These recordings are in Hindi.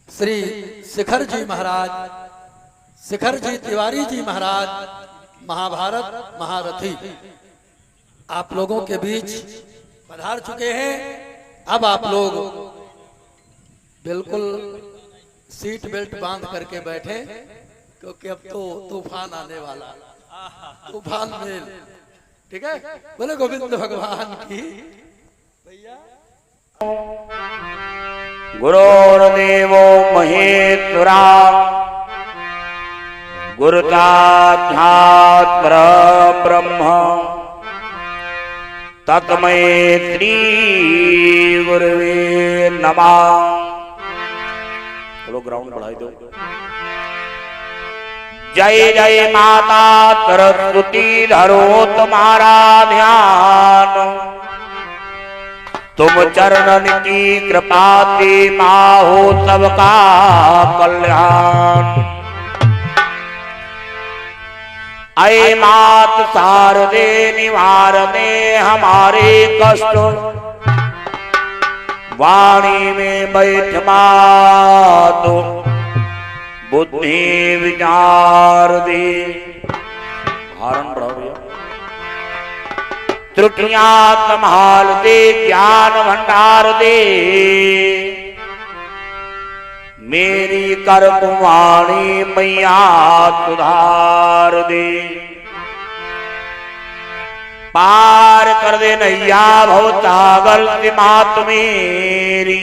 श्री शिखर जी महाराज, शिखर जी तिवारी जी महाराज, महाभारत महारथी आप लोगों के बीच पधार चुके हैं। अब आप लोग बिल्कुल सीट बेल्ट बांध करके बैठे, क्योंकि अब तो तूफान आने वाला, तूफान मेल। ठीक है, बोले गोविंद भगवान की। गुरोर्देवो महेश्वरा गुरुसाक्षात् परब्रह्म तस्मै श्री गुरुवे नमः। थोड़ा ग्राउंड बढ़ाई दो। जय जय माता सरस्वती, धरो तुम्हारा ध्यान, तुम चरणन की कृपा से माहो सबका कल्याण। अये मात शारदे निवारने हमारे कष्ट, वाणी में बैठ मातो बुद्धि विचार दे। हारण बढ़ाओ भैया। त्रुटियां संभाल दे, ज्ञान भंडार दे, मेरी कर्मवाणी मैया सुधार दे। पार कर दे नैया भवसागर से मात मेरी,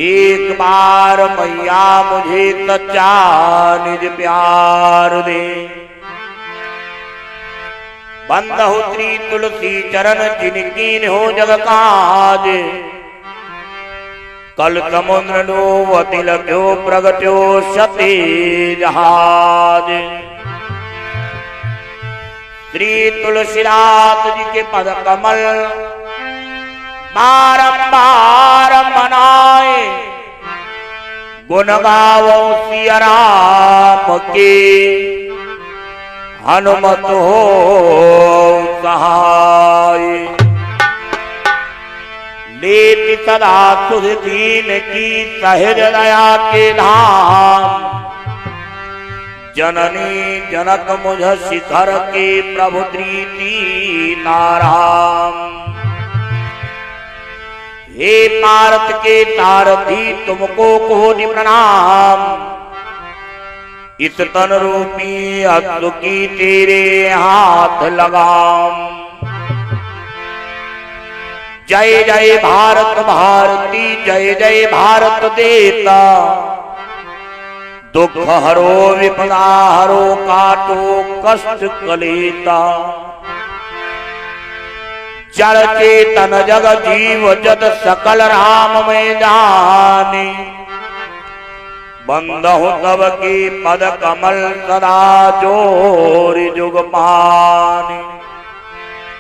एक बार मैया मुझे सच्चा निज प्यार दे। बंधु श्री तुलसी चरण, जिनकी हो जग काज, कल समुद्र डूबति लग्यो प्रगट्यो सती जहाज। श्री तुलसीदास जी के पद कमल बारंबार मनाए, गुण गावो सिया राम के, हनुमत हो सहाय। लेति सदा सुध दीन की, सहज दया के धाम, जननी जनक मुझ शिखर के, प्रभु प्रीति नाराम। हे भारत के सारथी, तुमको कोटि प्रणाम, इस तन रूपी अश्व की तेरे हाथ लगाम। जय जय भारत भारती, जय जय भारत देता, दुख हरो विपदा हरो, काटो कष्ट कलेता। जड़ चेतन जग जीव जद, सकल राम में जाने, बंदहु तब की पद कमल सदा जोर जुग पानी।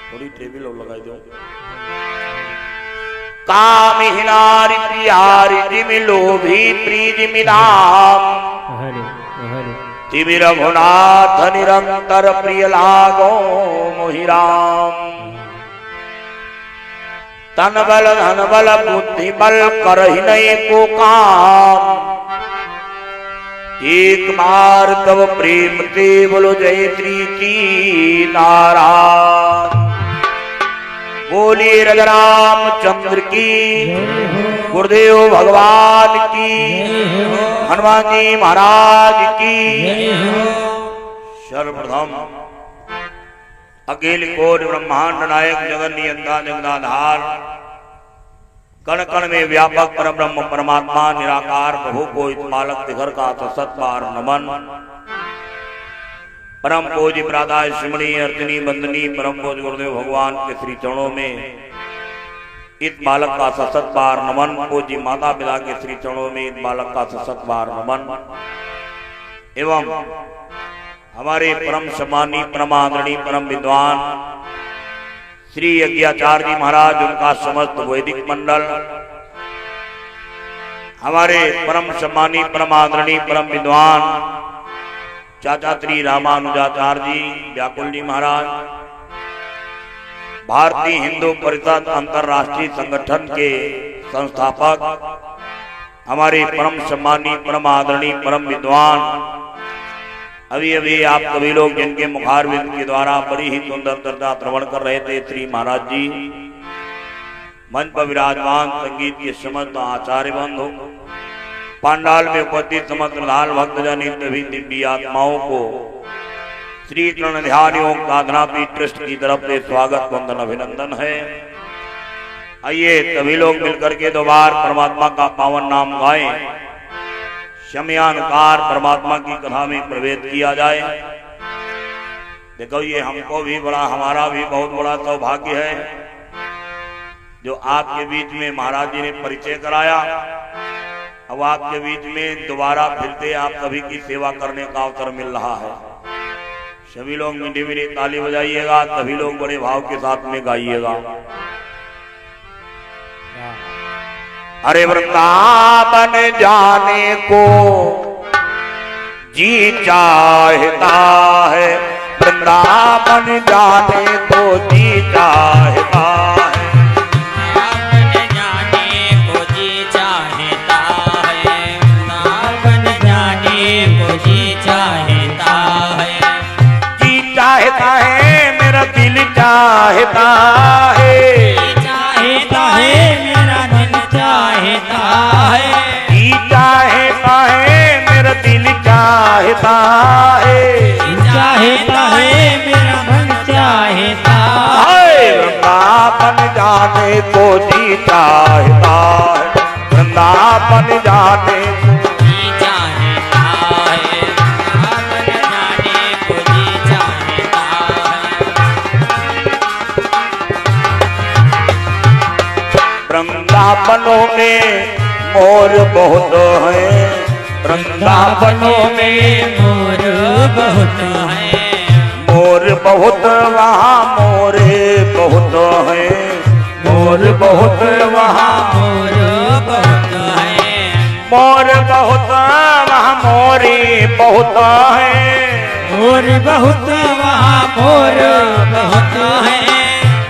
थोड़ी टेबल और लगाई दो। काम हिनारी प्रियारी जिमि लोभी प्रीति नाम, तिमि रघुनाथ निरंतर प्रिय लागो मोहि राम। तन बल धन बल बुद्धि बल, करहि नहीं को काम, एक बार तब प्रेम से बोलो जय श्री नारायण। बोलिए रामचंद्र की, गुरुदेव भगवान की, हनुमान जी महाराज की। सर्वप्रथम अकेल कोटि ब्रह्मांड नायक, जगन नियंता जगदाधार, कण कण में व्यापक परब्रह्म परमात्मा निराकार प्रभु को इस बालक शिखर का सत बार नमन। परम पूज्य प्रातः श्रीमणी अर्चनी बंदनी परम पूज्य गुरुदेव भगवान के श्री चरणों में इस बालक का सत बार नमन। पूज्य माता पिता के श्री चरणों में इस बालक का सत बार नमन। एवं हमारे परम सम्मानी परम आदरणीय परम विद्वान श्री यज्ञाचार्य जी महाराज, उनका समस्त वैदिक मंडल, हमारे परम सम्मानी परम आदरणीय परम विद्वान चाचा श्री रामानुजाचार्य जी व्याकुल जी महाराज, भारतीय हिंदू परिषद अंतर्राष्ट्रीय संगठन के संस्थापक हमारे परम सम्मानी, परम आदरणीय, परम विद्वान, अभी अभी आप सभी लोग जिनके मुखारविंद के द्वारा बड़ी ही सुंदर श्रवण कर रहे थे, श्री महाराज जी मंच पर विराजमान संगीत के समस्त आचार्य बंधु, पांडाल में उपस्थित समस्त प्रधान भक्तजन, सभी दिव्य आत्माओं को श्री कृष्ण ध्यान योग साधना पीठ ट्रस्ट की तरफ से स्वागत वंदन अभिनंदन है। आइए सभी लोग मिलकर के दो बार परमात्मा का पावन नाम गाएं, समयानुसार परमात्मा की कथा में प्रवेश किया जाए। देखो ये हमको भी बड़ा, हमारा भी बहुत बड़ा सौभाग्य है जो आपके बीच में महाराज जी ने परिचय कराया। अब आपके बीच में दोबारा फिर से आप सभी की सेवा करने का अवसर मिल रहा है। सभी लोग मीठी मीठी ताली बजाइएगा, सभी लोग बड़े भाव के साथ में गाइएगा। अरे वृंदावन जाने को जी चाहता है, वृंदावन जाने को जी चाहता है, वृंदावन जाने को जी चाहता है, वृंदावन जाने को जी चाहता है, जी चाहता है मेरा दिल चाहता है, चाहता है मेरा दिल चाहता है, जी चाहता है मेरा दिल चाहता है, चाहता है मेरा मन चाहता है, वृंदावन जाने को जी चाहता है, वृंदावन जाने को जी चाहता है, वृंदावन जाने को जी चाहता है। वृंदावनों में मोर बहुत है, वृंदावनों में मोर बहुत है, मोर बहुत वहाँ मोरे बहुत है, मोर बहुत वहाँ मोर बहुत है, मोर बहुत वहाँ मोरी बहुत है, मोर बहुत वहाँ मोर बहुत है,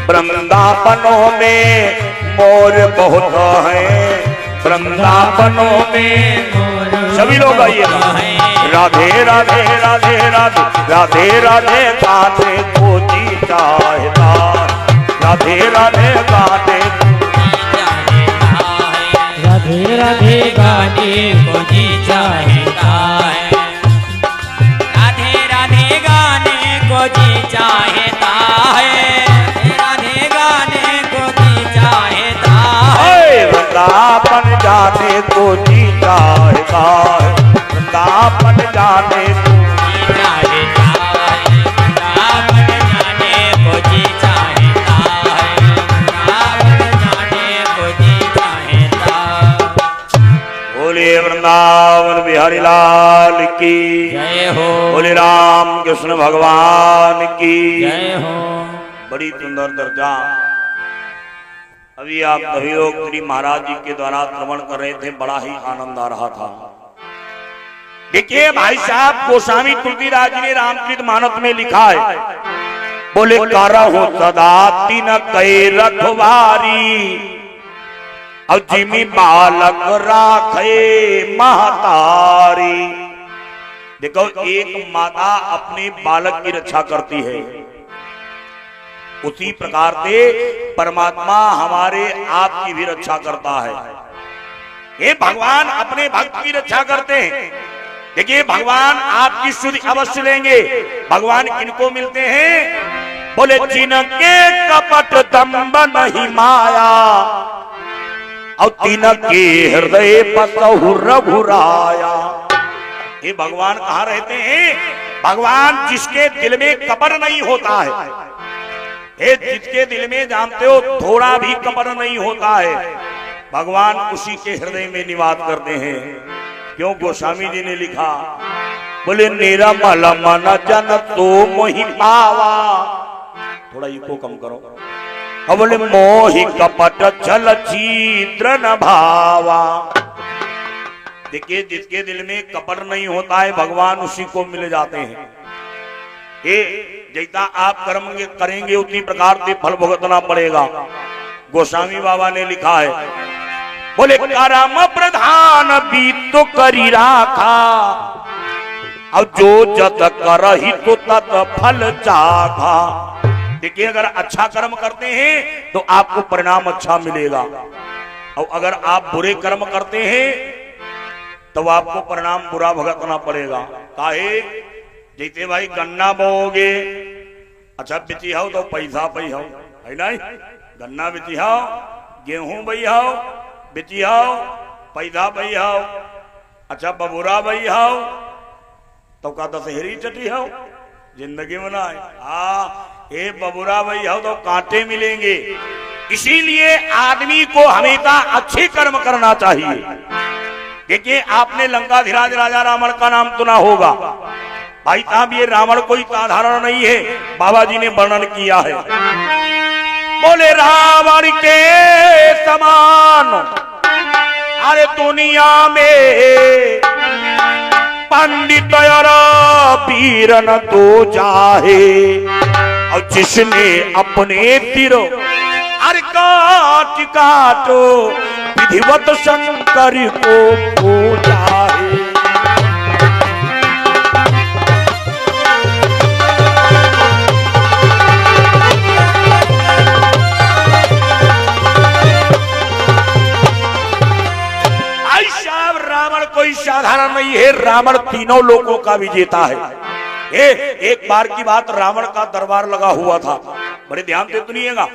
वृंदावनों में मोर बहुत है, वृंदावनों में सभी लोग आइएगा। राधे राधे राधे राधे राधे राधे गाने को जी चाहता, राधे राधे गाने राधे राधे गाने को जी चाहता है, राधे राधे गाने को जी चाहता है, राधे गाने को जी चाहता है, वृंदावन जाने को जी चाहता है, वृंदावन जाने को जी चाहता है, वृंदावन जाने को जी चाहता है, वृंदावन जाने को जी चाहता। बोलिए वृंदावन बिहारी लाल की जय हो, बोले राम कृष्ण भगवान की जय हो। बड़ी सुंदर दर्जा। अभी आप सभी लोग श्री महाराज जी के द्वारा श्रवण कर रहे थे, बड़ा ही आनंद आ रहा था। देखिए भाई साहब, गोस्वामी तुलसीदास जी ने रामचरित मानस में लिखा है, बोले करहु सदा तीन कई रखवारी, अब जिमी बालक राखे महतारी। देखो एक माता अपने बालक की रक्षा करती है, उसी प्रकार से परमात्मा हमारे आपकी भी रक्षा करता है। ये भगवान अपने भक्त की रक्षा करते हैं। देखिए भगवान आपकी सुधि अवश्य लेंगे। भगवान किनको मिलते हैं? बोले जिनके कपट दम्ब नहीं माया, और तिनके हृदय पसहु रघुराया। ये भगवान कहाँ रहते हैं? भगवान जिसके दिल में कपट नहीं होता है, ये जिसके दिल में जानते हो थोड़ा भी कपट नहीं होता है, भगवान उसी के हृदय में निवास करते हैं। क्यों? गोस्वामी जी ने लिखा, बोले निरमल मन जन तो मोहि पावा। थोड़ा इको कम करो। और बोले मोहि कपट छल छिद्र न भावा। देखिए जिसके दिल में कपट नहीं होता है, भगवान उसी को मिल जाते हैं। ये जैसा आप कर्म करेंगे उसी प्रकार से फल भुगतना पड़ेगा। गोस्वामी बाबा ने लिखा है, बोले कर्म प्रधान बीत तो करी राखा, अब जो जत करही तो तत फल चाखा। देखिए, अगर अच्छा कर्म करते हैं तो आपको परिणाम अच्छा मिलेगा, और अगर आप बुरे कर्म करते हैं तो आपको परिणाम बुरा भुगतना पड़ेगा। काहे? जैसे भाई गन्ना बोओगे, अच्छा बिचिहाओ तो पैसा पैहाओ, है नहीं? गन्ना बिचिहाओ, गेहूं बहिहाओ, बिचिहाओ, पैसा बहिहाओ, अच्छा बबूरा बहिहाओ, तो का दशहरी चटी हो जिंदगी में ना ये बबूरा बहिहाओ तो कांटे मिलेंगे। इसीलिए आदमी को हमेशा अच्छे कर्म करना चाहिए। देखिए, आपने लंकाधिराज राजा रावण का नाम सुना होगा। भाई साहब, ये रावण कोई साधारण नहीं है, बाबा जी ने वर्णन किया है। बोले रावण के समान अरे दुनिया में पंडित और वीर न तो चाहे, और जिसने अपने तिरो अरे काट काटो विधिवत शंकर को पूजा है। रावण कोई साधारण नहीं है, रावण तीनों लोगों का विजेता है। एक बार की बात, रावण का दरबार लगा हुआ था, बड़े ध्यान से सुनिएगा।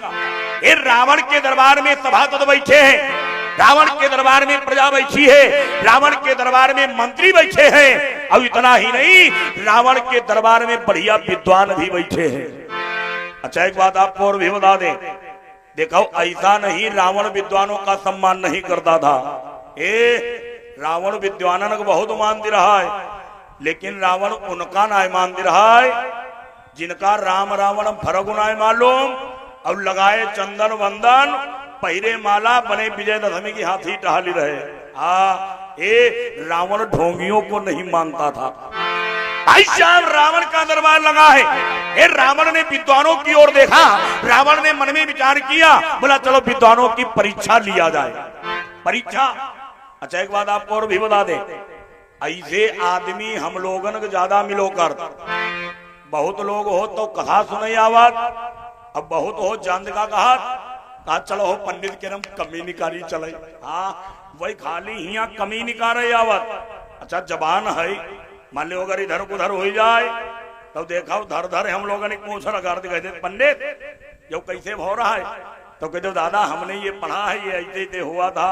ये रावण के दरबार में सभासद बैठे हैं, रावण के दरबार में प्रजा बैठी है, रावण के दरबार में मंत्री बैठे हैं, और इतना ही नहीं, रावण के दरबार में बढ़िया विद्वान भी बैठे हैं। अच्छा, एक बात आपको और भी बता दें, देखो ऐसा नहीं रावण विद्वानों का सम्मान नहीं करता था। रावण विद्वानन को बहुत मानती रहा है, लेकिन रावण उनका ना मानती रहा है जिनका राम रावण फर्क नाय मालूम, और लगाए चंदन वंदन, पहिरे माला, बने विजयदशमी की हाथी टहली रहे। रावण ढोंगियों को नहीं मानता था। भाई साहब, रावण का दरबार लगा है। रावण ने विद्वानों की ओर देखा, रावण ने मन में विचार किया, बोला चलो विद्वानों की परीक्षा लिया जाए। परीक्षा? अच्छा, एक बात आपको और भी बता दे, ऐसे आदमी हम लोगन को ज्यादा मिलो कर। बहुत लोग हो तो कहा सुनाई आवाज, अब बहुत हो चांद का कहा चलो हो पंडित के नाम कमी निकारी चले। हाँ, वही खाली यहाँ कमी निकारे आवाज। अच्छा, जबान है, मान लो अगर इधर उधर हो जाए तो देखा धर धर हम लोगों ने पूछ लगा कहते पंडित जो कैसे हो रहा है, तो कहते दादा हमने ये पढ़ा है, ये ऐसे ऐसे हुआ था,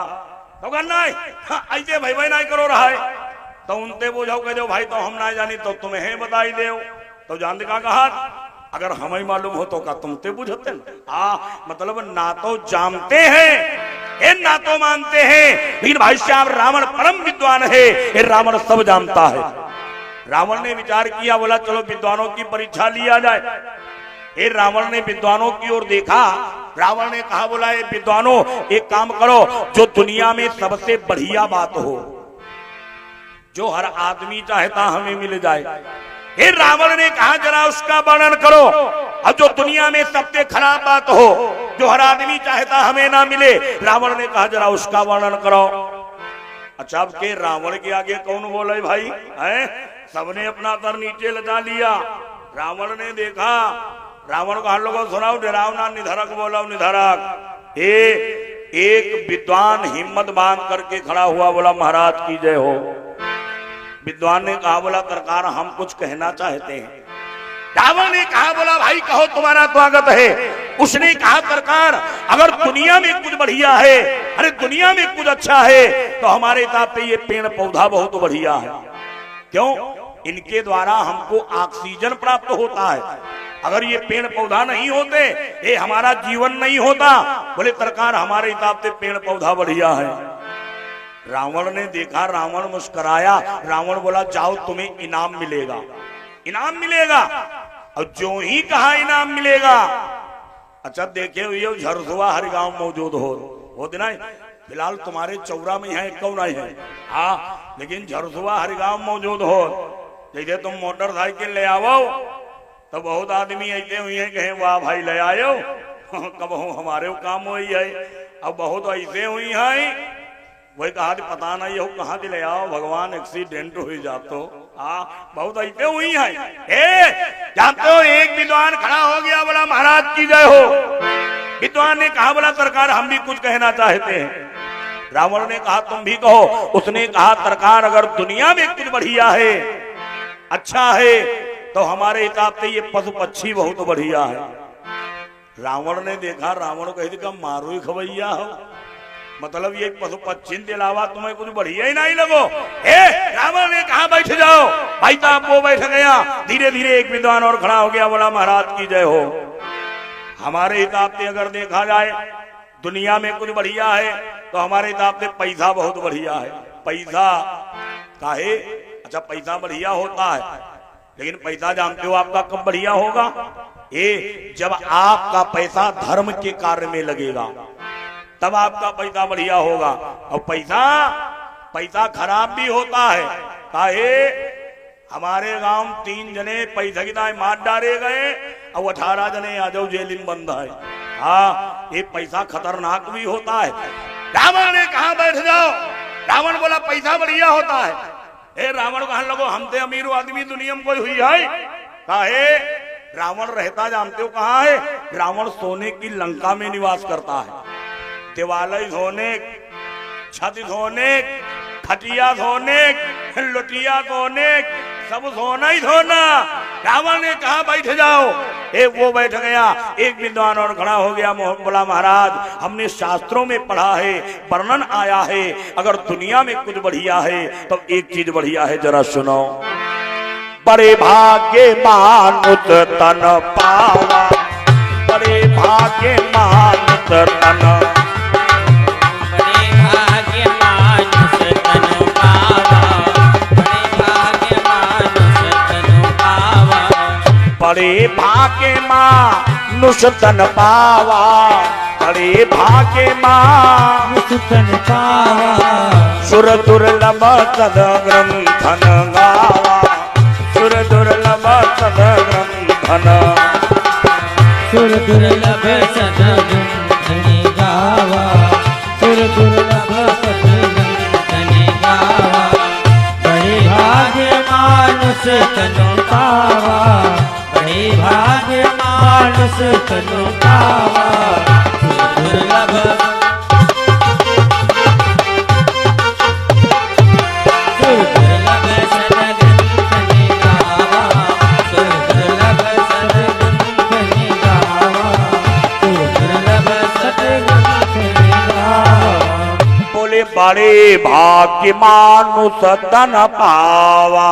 तो नहीं ऐसे भाई भाई नहीं करो रहा है, तो उनते बुझाओ कह दो भाई तो हम ना जानी तो तुम्हें बताई दे, तो जान का कहा अगर हमें मालूम हो तो का तुमते बुझते मतलब ना तो जानते हैं ना तो मानते हैं। लेकिन भाई साहब रावण परम विद्वान है, ये रावण सब जानता है। रावण ने विचार किया, बोला चलो विद्वानों की परीक्षा लिया जाए। ये रावण ने विद्वानों की ओर देखा, रावण ने कहा बोला ये विद्वानों एक काम करो, जो दुनिया में सबसे बढ़िया बात हो, जो हर आदमी चाहता हमें मिल जाए। हे रावण ने कहा जरा उसका वर्णन करो, और जो दुनिया में सबसे खराब बात हो, जो हर आदमी चाहता हमें ना मिले, रावण ने कहा जरा उसका वर्णन करो। अच्छा, अब के रावण के आगे कौन बोले भाई है? सबने अपना सर नीचे लगा लिया। रावण ने देखा, रावण को हर लोगों सुनाओ डरावना निधरक बोला निधरक। एक विद्वान हिम्मत बांध करके खड़ा हुआ, बोला महाराज की जय हो। विद्वान ने कहा बोला सरकार हम कुछ कहना चाहते हैं। रावण ने कहा बोला भाई कहो तुम्हारा स्वागत है। उसने कहा सरकार अगर दुनिया में कुछ बढ़िया है, अरे दुनिया में कुछ अच्छा है, तो हमारे हिसाब से ये पेड़ पौधा बहुत बढ़िया है। क्यों? इनके द्वारा हमको ऑक्सीजन प्राप्त होता है। अगर ये पेड़ पौधा नहीं होते ये हमारा जीवन नहीं होता। बोले सरकार हमारे हिसाब से पेड़ पौधा बढ़िया है। रावण ने देखा, रावण मुस्कुराया। रावण बोला जाओ तुम्हें इनाम मिलेगा, इनाम मिलेगा। और जो ही कहा इनाम मिलेगा। अच्छा देखे हुए झरसुआ हर गांव मौजूद हो ना, फिलहाल तुम्हारे चौरा में है कौन आई है हाँ, लेकिन झरसुआ हर गांव मौजूद हो। जैसे तुम मोटरसाइकिल ले आओ तो बहुत आदमी ऐसे हुए हैं कहे वाह भाई ले आयो कब हो हमारे काम हुई है। अब बहुत ऐसे हुई है वही कहा कि पता नहीं हो कहाँ से ले आओ भगवान एक्सीडेंट हो जातो। हाँ बहुत ऐसे हुई है। जानते हो एक विद्वान खड़ा हो गया बोला महाराज की जय हो। विद्वान ने कहा बोला सरकार हम भी कुछ कहना चाहते हैं। रावण ने कहा तुम भी कहो। उसने कहा सरकार अगर दुनिया में कुछ बढ़िया है अच्छा है तो हमारे हिसाब से ये पशु पक्षी बहुत बढ़िया है। रावण ने देखा, रावण कही थी मारो ही खवैया हो, मतलब ये पशु पक्षी के अलावा तुम्हें कुछ बढ़िया ही नहीं लगो। रावण ने कहा बैठ जाओ। भाई साहब वो बैठ गया। धीरे धीरे एक विद्वान और खड़ा हो गया बोला महाराज की जय हो। हमारे हिसाब से अगर देखा जाए दुनिया में कुछ बढ़िया है तो हमारे हिसाब से पैसा बहुत बढ़िया है। पैसा काहे? अच्छा पैसा बढ़िया होता है लेकिन पैसा जानते हो आपका कब बढ़िया होगा? जब आपका पैसा धर्म के कार्य में लगेगा तब आपका पैसा बढ़िया होगा। और पैसा खराब भी होता है। काहे? हमारे गांव 3 जने पैसा की दाई मार डाले गए और 18 जने आ जाओ जेल में बंद है। हाँ ये पैसा खतरनाक भी होता है। रावण ने कहा बैठ जाओ। रावण बोला पैसा बढ़िया होता है। रावण कहने लगो हमसे अमीर आदमी दुनिया में कोई हुई है? काहे? रावण रहता जानते हो कहाँ है? रावण सोने की लंका में निवास करता है। दिवालय सोने, छत सोने, खटिया सोने, लुटिया सोने, सब सोना ही सोना। रावण ने कहा बैठ जाओ। वो बैठ गया। एक विद्वान और खड़ा हो गया। बोला महाराज हमने शास्त्रों में पढ़ा है, वर्णन आया है अगर दुनिया में कुछ बढ़िया है तो एक चीज बढ़िया है, जरा सुनो। बड़े भाग्य मानुत तन पावा, बड़े भाग्य मानुत तन, बड़े भाग्य मानुष तन पावा, बड़े भाग्य मानुष तन पावा, सुर दुर्लभ सद ग्रंथन गावा, सुर दुर्लभ सद ग्रंथन, सुर दुर्लभ सद ग्रंथन गावा, सुर दुर्लभ सद ग्रंथन गावा, बड़े भाग्य मानुष तन पावा, बड़े भाग्य मानुष तन पावा, दुर्लभ दुर्लभ सद ग्रंथन गावा, दुर्लभ सद ग्रंथन गावा, दुर्लभ सद ग्रंथन गावा। बोले बड़े भाग्य मानुष तन पावा।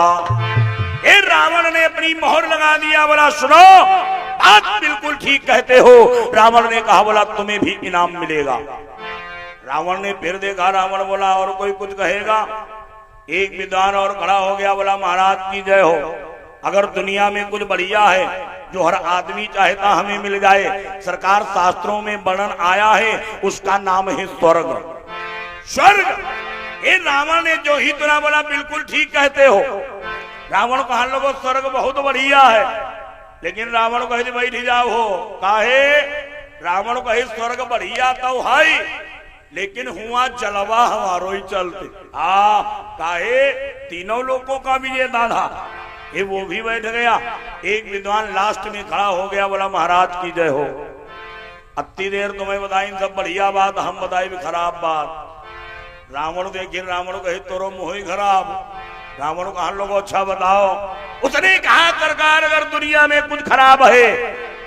रावण ने अपनी मोहर लगा दिया। बोला सुनो बात बिल्कुल ठीक कहते हो। रावण ने कहा बोला तुम्हें भी इनाम मिलेगा। रावण ने फिर देखा। रावण बोला और कोई कुछ कहेगा? एक विद्वान और खड़ा हो गया। बोला महाराज की जय हो। अगर दुनिया में कुछ बढ़िया है जो हर आदमी चाहता हमें मिल जाए, सरकार शास्त्रों में वर्णन आया है, उसका नाम है स्वर्ग। स्वर्ग। ये रावण ने जो ही तुना बोला बिल्कुल ठीक कहते हो। रावण कहा लोगों स्वर्ग बहुत बढ़िया है, लेकिन रावण कहे बैठ जाओ हो। काहे? रावण कहे स्वर्ग बढ़िया तो है लेकिन हुआ जलवा हमारो ही चलते। काहे? तीनों लोगों का भी ये दादा। ये वो भी बैठ गया। एक विद्वान लास्ट में खड़ा हो गया। बोला महाराज की जय हो। अति देर तुम्हें बताई सब बढ़िया बात, हम बताए भी खराब बात। रावण देखिए, रावण कहे तोरो मुंह ही खराब। रावण कहा लोगों अच्छा बताओ। उसने कहा सरकार अगर दुनिया में कुछ खराब है,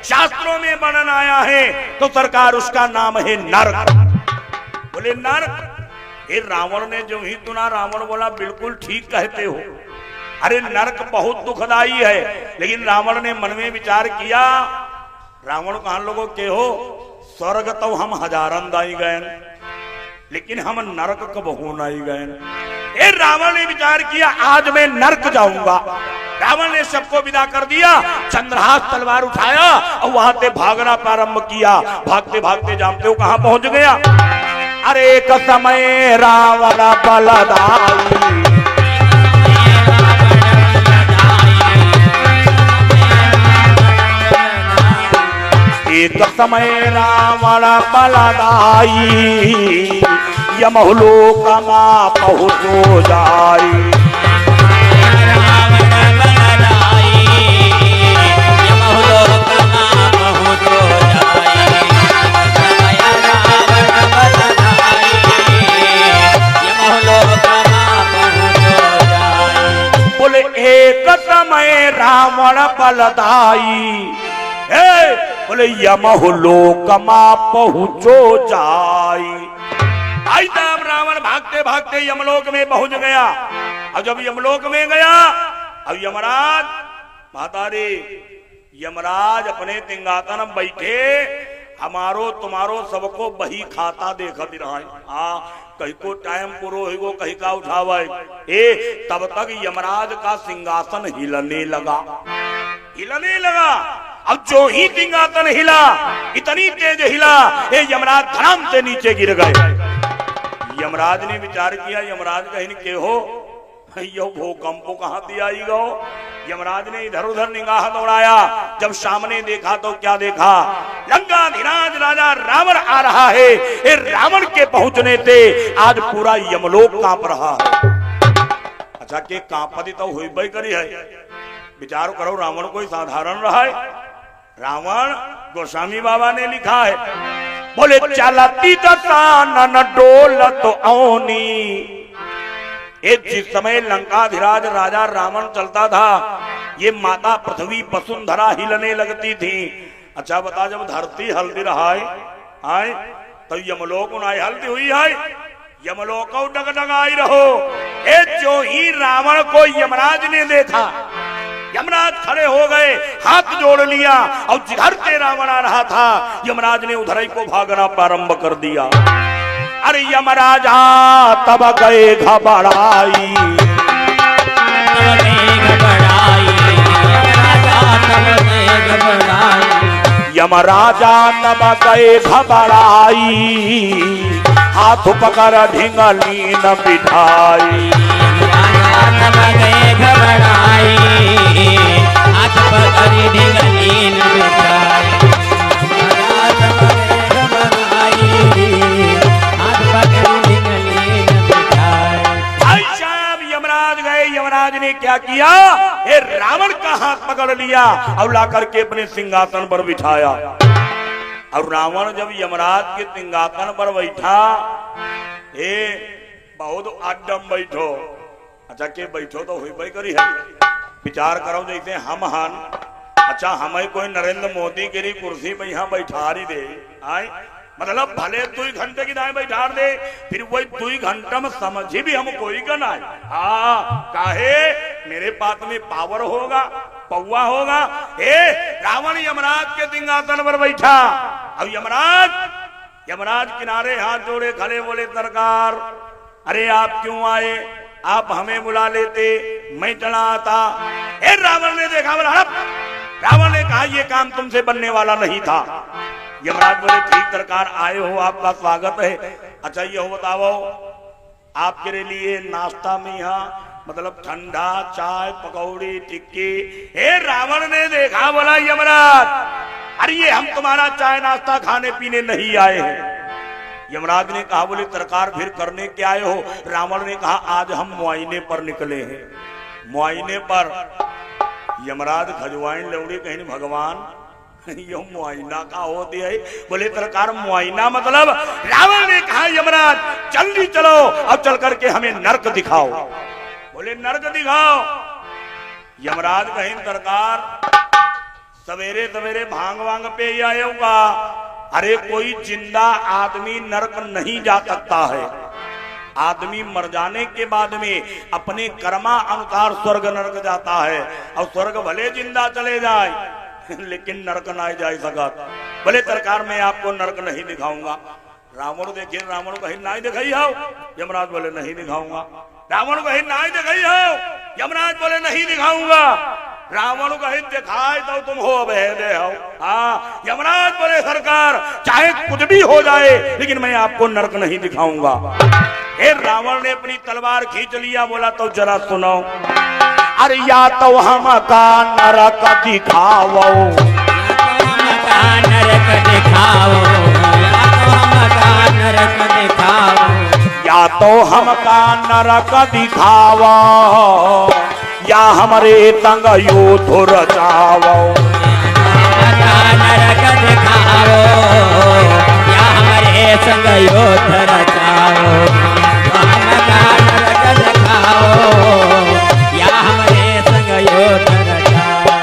शास्त्रों में वर्णन आया है तो सरकार उसका नाम है नरक। बोले नरक? ये रावण ने जो ही सुना, रावण बोला बिल्कुल ठीक कहते हो। अरे नरक बहुत दुखदाई है। लेकिन रावण ने मन में विचार किया। रावण कहा लोगों के हो स्वर्ग तो हम हजारन दाई गए, लेकिन हम नरक कब होना ही गए। रावण ने विचार किया आज मैं नरक जाऊंगा। रावण ने सबको विदा कर दिया। चंद्रहास तलवार उठाया और वहां से भागना प्रारंभ किया। भागते भागते जानते हो कहां पहुंच गया? अरे एक समय रावण बलदाई, एक समय रावण बलदाई, यमलोक मां पहुँचो जाई। रावण बलराई यमलोक मां पहुँचो जाई। रावण बलराई यमलोक मां पहुँचो जाई। बोले एक समय रावण बलदाई, बोले यमलोक मां पहुँचो जाई। आई तब रावण भागते भागते यमलोक में पहुंच गया। और जब यमलोक में गया, अब यमराज माता रे, यमराज अपने सिंहासन बैठे, हमारो तुम्हारो सबको बही खाता देखा भी रहा है। हाँ, कहीं को टाइम पूरो हो, कहीं का उठावा है। तब तक यमराज का सिंहासन हिलने लगा, हिलने लगा। अब जो ही सिंहासन हिला, इतनी तेज हिला, यमराज धड़ाम से नीचे गिर गए। यमराज ने विचार किया, यमराज कहीं के हो, यो भूकंप कहां दिया गो। यमराज ने इधर उधर निगाह दौड़ाया, जब सामने देखा तो क्या देखा, लंकाधिराज राजा रावण आ रहा है। ये रावण के पहुंचने से आज पूरा यमलोक कांप रहा है। अच्छा के कांपती तो हुई भाई करी है। विचार करो, रावण कोई साधारण रहा है? रावण गोस्वामी बाबा ने लिखा है, बोले चलती दसानन डोलत औनी। जिस समय लंकाधिराज राजा रावण चलता था, ये माता पृथ्वी वसुंधरा हिलने लगती थी। अच्छा बता, जब धरती हल्दी रहा है तो यमलोक उनाई हल्दी हुई है, यमलोक डगडगाई रहो। जो ही रावण को यमराज ने देखा, यमराज खड़े हो गए, हाथ जोड़ लिया, और जिधर से रावण आ रहा था, यमराज ने उधर ही को भागना प्रारंभ कर दिया। अरे यमराजा तब गए घबराई, यमराजा तब गए घबराई, हाथ पकड़ ढिंगली न बिठाई। तब गए घबराई, हाथ पकड़ ढिंगली न बिठाई। यमराज ने क्या किया, ये रावण का हाथ पकड़ लिया और ला करके अपने सिंहासन पर बिठाया। और रावण जब यमराज के सिंहासन पर बैठा, बहुत आडम बैठो। अच्छा के बैठो तो हुई भाई करी है। विचार करो, जैसे हम हन, अच्छा हमें कोई नरेंद्र मोदी की कुर्सी पे यहाँ बैठा ही दे, आए मतलब भले 2 घंटे की दाएं बैठा दे, फिर वही 2 घंटा में समझी भी हम कोई का ना। हाँ, काहे मेरे पास में पावर होगा, पौवा होगा। रावण यमराज के सिंहासन पर बैठा। अब यमराज किनारे हाथ जोड़े खड़े, बोले सरकार, अरे आप क्यों आए? आप हमें बुला लेते, मैं चला आता। रावण ने देखा, रावण ने कहा ये काम तुमसे बनने वाला नहीं था। यमराज बोले ठीक सरकार, आए हो, आपका स्वागत है। अच्छा ये बताओ, आपके लिए नाश्ता में यहाँ मतलब ठंडा चाय पकौड़ी टिक्की। रावण ने देखा, बोला यमराज, अरे ये हम तुम्हारा चाय नाश्ता खाने पीने नहीं आए हैं। यमराज ने कहा, बोले सरकार फिर करने क्या आए हो? रावण ने कहा, आज हम मुआयने पर निकले हैं। मुआयने पर यमराज खजवाइन लौड़ी, कहीं भगवान यो मुआयना का होती है। बोले सरकार मुआयना मतलब? रावण ने कहा, यमराज जल्दी चलो, अब चल करके हमें नर्क दिखाओ। बोले नर्क दिखाओ। यमराज कहीं सरकार सवेरे सवेरे भांग वांग पे आए होगा। अरे कोई जिंदा आदमी नर्क नहीं जा सकता है। आदमी मर जाने के बाद में अपने कर्मा अनुसार स्वर्ग नर्क जाता है, और स्वर्ग भले जिंदा चले जाए लेकिन नरक ना जा सका। भले सरकार मैं आपको नरक नहीं दिखाऊंगा। रावण देखिए, रावण कहीं ना दिखाई हो। यमराज बोले नहीं दिखाऊंगा। रावण कहीं ना दिखाई हो। यमराज बोले नहीं दिखाऊंगा। रावण कहीं दिखाए तो तुम हो दे हो। हाँ, यमराज बोले सरकार चाहे कुछ भी हो जाए, लेकिन मैं आपको नरक नहीं दिखाऊंगा। रावण ने अपनी तलवार खींच लिया, बोला तो जरा सुनो, अरे या तो हम का नरक दिखाओ, नरक दिखाओ, या तो हम का नरक दिखाओ, या तो हमका नरक दिखावो या हमरे तंग युद्ध रचावो। नरक दिखाओ या हमारे संग युद्ध रचाओ। नरक दिखाओ या हमारे संग युद्ध रचाओ।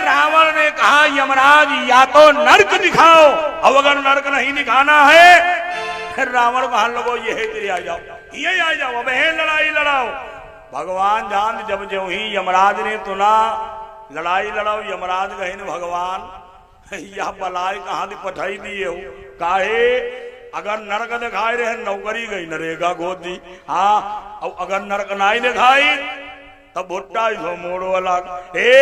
रावण ने कहा यमराज या तो नरक दिखाओ, अब अगर नरक नहीं दिखाना है फिर रावण को हाल लगो ये आ जाओ, ये आ जाओ, अब है लड़ाई लड़ाओ। भगवान जान जब जो ही यमराज ने सुना लड़ाई लड़ाओ, यमराज कहे न भगवान यह बलाई कहाँ दी पठाई दिए हो, काहे अगर नरक दिखाई रहे नौकरी गई नरेगा गोदी। हाँ अब अगर नरक नहीं दिखाई तब भुट्टा मोड़ो अलग। हे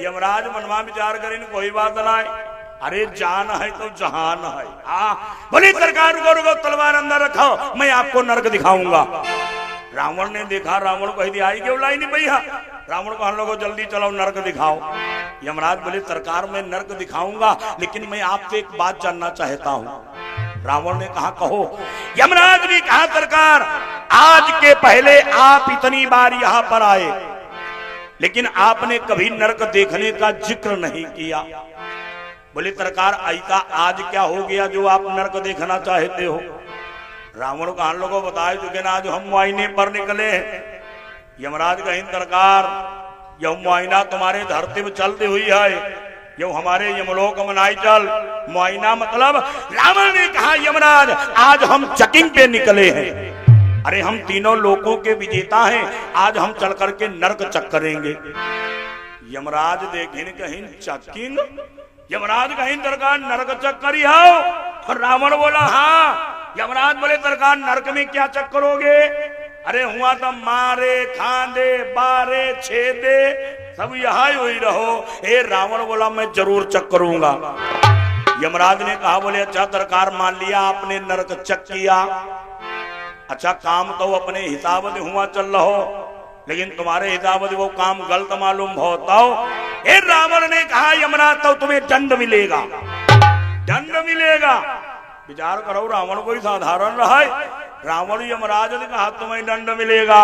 यमराज मनवा विचार करें कोई बात नहीं, अरे जान है तो जहान है। हाँ बोले सरकार रुको रुको, तलवार अंदर रखो, मैं आपको नरक दिखाऊंगा। रावण ने देखा, रावण को दिया आई क्यों लाई नहीं भैया, रावण को हम लोगों जल्दी चलो नरक दिखाओ। यमराज बोले सरकार मैं नरक दिखाऊंगा लेकिन मैं आपसे एक बात जानना चाहता हूं। रावण ने कहा कहो। यमराज ने कहा सरकार आज के पहले आप इतनी बार यहां पर आए लेकिन आपने कभी नरक देखने का जिक्र नहीं किया। बोले सरकार ऐसा आज क्या हो गया जो आप नरक देखना चाहते हो। रावण को हम लोगों बताए चुके ना, आज हम मुआयने पर निकले हैं। यमराज कहीं सरकार यह मुआयना तुम्हारे धरती में चलती हुई है, ये हमारे यमलोक में नहीं चल मुआयना मतलब। रावण ने कहा यमराज आज हम चेकिंग पे निकले हैं, अरे हम तीनों लोकों के विजेता हैं, आज हम चल करके नरक चक करेंगे। यमराज देखें कहीं चेकिंग, यमराज कहीं सरकार नरक चक करी आओ। रावण बोला हाँ। यमराज बोले सरकार नरक में क्या चक करोगे, अरे हुआ तो मारे खांदे बारे छेदे सब यहाँ हुई रहो। ए रावण बोला मैं जरूर चक करूंगा। यमराज ने कहा बोले अच्छा सरकार मान लिया आपने नरक चक किया, अच्छा काम तो अपने हिसाब से हुआ चल रहो लेकिन तुम्हारे हिसाब से वो काम गलत मालूम होता हो। ए रावण ने कहा यमराज तो तुम्हें दंड मिलेगा, दंड मिलेगा। विचार करो रावण कोई साधारण रहा है। रावण यमराज ने कहा तुम्हें दंड मिलेगा।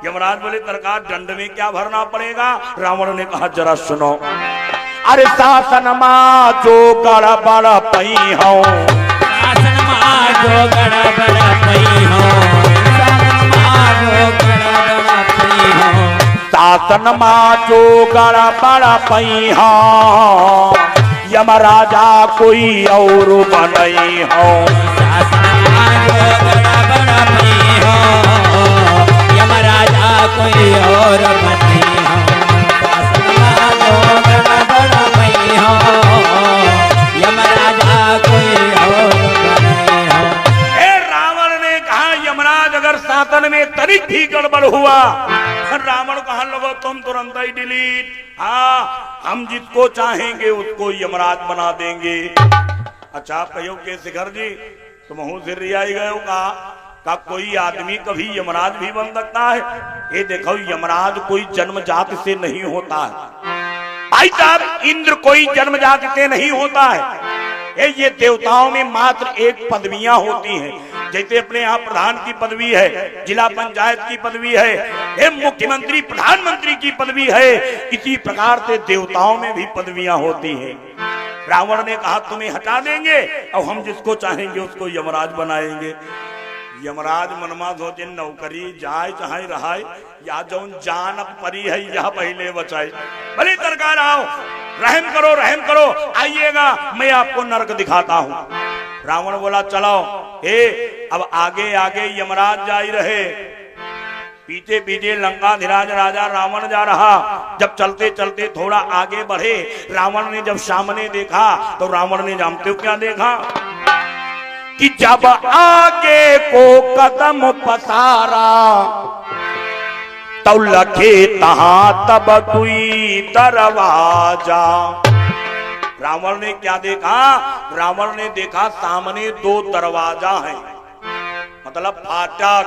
यमराज बोले सरकार दंड में क्या भरना पड़ेगा। रावण ने कहा जरा सुनो, अरे शासन मां जो गड़बड़ पई हो, शासन मां जो गड़बड़ पई हो, शासन मां जो गड़बड़ पई हो, यमराजा कोई और बनई हो। शासन मां जो गड़बड़ पई हो, यमराजा कोई और बनई हो। शासन मां जो गड़बड़ पई हो, यमराजा कोई और बनई हो। रावण ने कहा यमराज अगर शासन में तनिक भी गड़बड़ हुआ रावण कहा लोगो तुम तुरंत ही डिलीट। हाँ हम जिसको चाहेंगे उसको यमराज बना देंगे। अच्छा कहो के शिखर जी तुम से रियाई गए का कोई आदमी कभी यमराज भी बन सकता है। ये देखो यमराज कोई जन्म जाति से नहीं होता है भाई साहब, इंद्र कोई जन्म जाति से नहीं होता है। ये देवताओं में मात्र एक पदवियां होती हैं, जैसे अपने यहाँ प्रधान की पदवी है, जिला पंचायत की पदवी है, मुख्यमंत्री प्रधानमंत्री की पदवी है, इसी प्रकार से देवताओं में भी पदवियां होती हैं। रावण ने कहा तुम्हें हटा देंगे और हम जिसको चाहेंगे उसको यमराज बनाएंगे। यमराज मनमा सोचे नौकरी जाए चाहे रहा या जौन जान परी है यह पहले बचाए। भले सरकार आओ रहम करो आइएगा मैं आपको नरक दिखाता हूं। रावण बोला चलो। अब आगे आगे यमराज जा ही रहे, पीछे पीछे लंकाधिराज राजा रावण जा रहा। जब चलते चलते थोड़ा आगे बढ़े रावण ने जब सामने देखा तो रावण ने जानते हो क्या देखा कि जब आगे को कदम पसारा तो लखे तहां तब कोई दरवाजा। रावण ने क्या देखा, रावण ने देखा सामने दो दरवाजा हैं, मतलब फाटक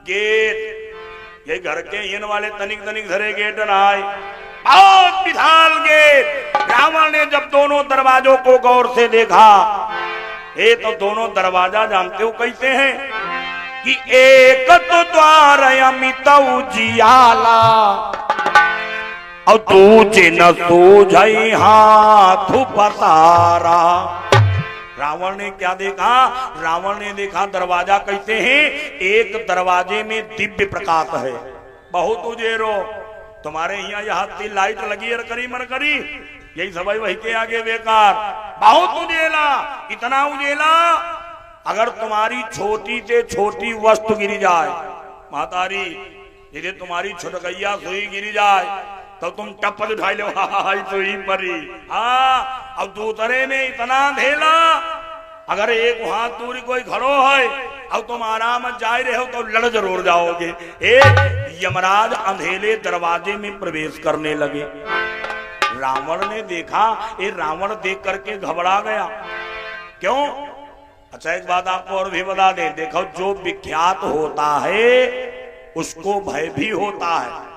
गेट। ये घर के इन वाले तनिक तनिक धरे गेट रहा, बहुत विशाल गेट। रावण ने जब दोनों दरवाजों को गौर से देखा, तो दोनों दरवाजा जानते हो कैसे हैं, कि एक तो द्वार अमित उजियाला और दूजे न सूझई हाथ पसारा। रावण ने क्या देखा? रावण ने देखा दरवाजा कैसे है, एक दरवाजे में दिव्य प्रकाश है, बहुत उजेरो। तुम्हारे यहाँ लाइट लगी है करी मन करी, यही सब वही के आगे बेकार। बहुत उजेला, इतना उजेला अगर तुम्हारी छोटी से छोटी वस्तु गिरी जाए, महतारी यदि तुम्हारी छुटकैया सुई गिरी जाए तो तुम टप्पत उठाई लो, सुई मरी। हाँ, अब दूसरे में इतना अंधेला, अगर एक हाथ दूरी कोई खड़ो है अब तुम आराम जाए रहे हो तो लड़ जरूर जाओगे। एक यमराज अंधेले दरवाजे में प्रवेश करने लगे। रावण ने देखा, ये रावण देख करके घबरा गया। क्यों? अच्छा एक बात आपको और भी बता दें, देखो जो विख्यात होता है उसको भय भी होता है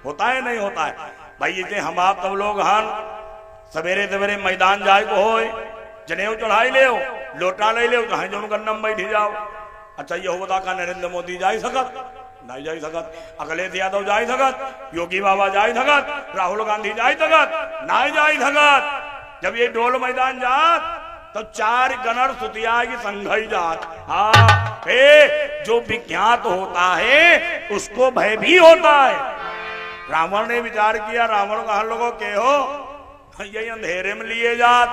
नहीं होता है भाई। जैसे हम आप सब लोग हन सवेरे सवेरे मैदान जाए को हो, जनेऊ चढ़ाई ले, लोटा ले लो, कहा जो गन्ना में बैठी जाओ। अच्छा ये होता का नरेंद्र मोदी जा सकत? नहीं जा सकत। अखिलेश यादव जा सकत? योगी बाबा जा सकत? राहुल गांधी जा सकत? नहीं जा सकत। जब ये डोल मैदान जात तो चार गणर सुतिया की संघई जात। हाँ, जो विख्यात होता है उसको भय भी होता है। रावण ने विचार किया, रावण कहा लोगों के हो, यही अंधेरे में लिए जात,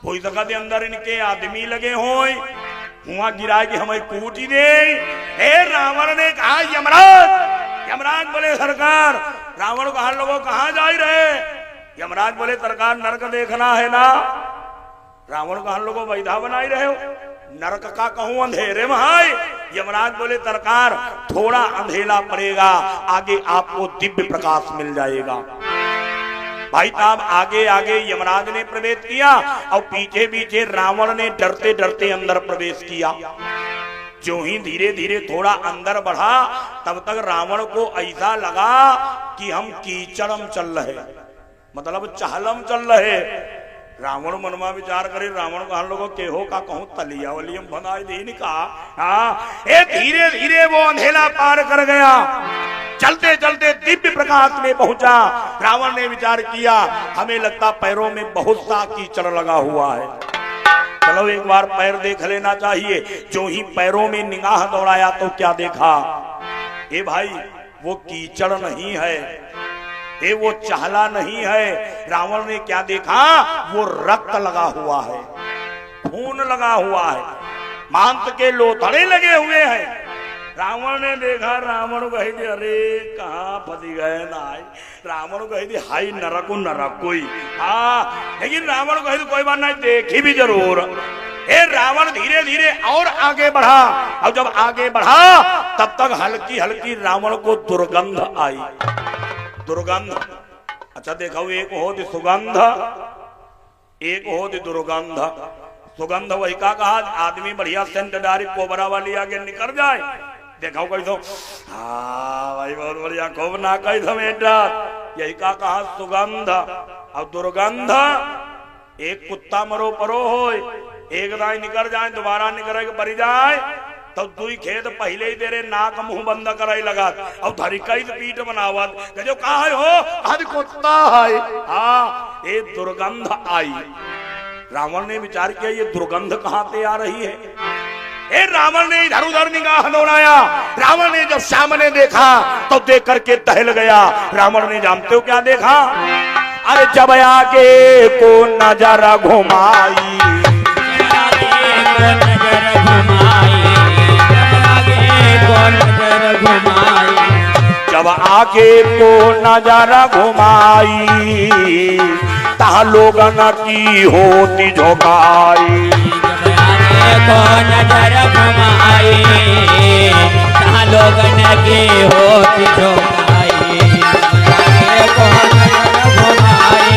हो सकत अंदर इनके आदमी लगे होए, हुआ गिरा कि हमें कूट ही दे। रावण ने कहा यमराज। यमराज बोले सरकार। रावण कहा लोगों कहाँ जा रहे? यमराज बोले सरकार नरक देखना है ना। रावण कहा लोगों वैधा बनाई रहे हो, नरक का कहूं अंधेरे में है। यमराज बोले सरकार थोड़ा अंधेला पड़ेगा, आगे आपको दिव्य प्रकाश मिल जाएगा। भाई साहब आगे आगे यमराज ने प्रवेश किया और पीछे पीछे रावण ने डरते डरते अंदर प्रवेश किया। जो ही धीरे धीरे थोड़ा अंदर बढ़ा तब तक रावण को ऐसा लगा कि हम कीचड़म चल रहे, मतलब चहलम चल रहे। रावण मनमा विचार करे, रावण कहा लोगों के हो का कहूं तलिया वलियम बनाई दे कहा। हाँ, धीरे धीरे वो अंधेला पार कर गया, चलते चलते दिव्य प्रकाश में पहुंचा। रावण ने विचार किया हमें लगता पैरों में बहुत सा कीचड़ लगा हुआ है, चलो एक बार पैर देख लेना चाहिए। जो ही पैरों में निगाह दौड़ाया तो क्या देखा? ए भाई वो कीचड़ नहीं है, ये वो चाहला नहीं है। रावण ने क्या देखा? वो रक्त लगा हुआ है, खून लगा हुआ है, मांस के लोथड़े लगे हुए हैं। रावण ने देखा, रावण कही दे अरे कहाँ फंसी गए ना। रावण कही दे हाई नरक नरक कोई। हाँ, लेकिन रावण कही कोई बात नहीं, देखी भी जरूर। रावण धीरे धीरे और आगे बढ़ा, और जब आगे बढ़ा तब तक हल्की हल्की रावण को दुर्गंध आई। दुर्गंध, अच्छा देखो एक होती सुगंध, एक होती दुर्गंध। सुगंध वही का कहा आदमी बढ़िया सेंट डारी कोबरा वाली आगे निकल जाए, देखो कैसो हाँ भाई बहुत बढ़िया खूब ना कैसो बेटा, यही का कहा सुगंध। और दुर्गंध एक कुत्ता मरो परो हो, एक दाई निकल जाए दोबारा निकल के परी जाए तो दुई खेत पहले ही तेरे नाक मुंह बंद कराई लगा और धरी कई पीठ बनावत जो कहा हो आज कुत्ता है। हाँ, ये दुर्गंध आई। रावण ने विचार किया ये दुर्गंध कहाँ से आ रही है। रावण ने इधर उधर निगाह दौड़ाया। रावण ने जब सामने देखा तो देख करके टहल गया। रावण ने जानते हो क्या देखा? अरे जब आगे को नजर घुमाई, जब आगे को नजर घुमाई तहा लोगन की होती झोंकाई। को नजर घुमाई तहा लोगन की होती झोंकाई। को नजर घुमाई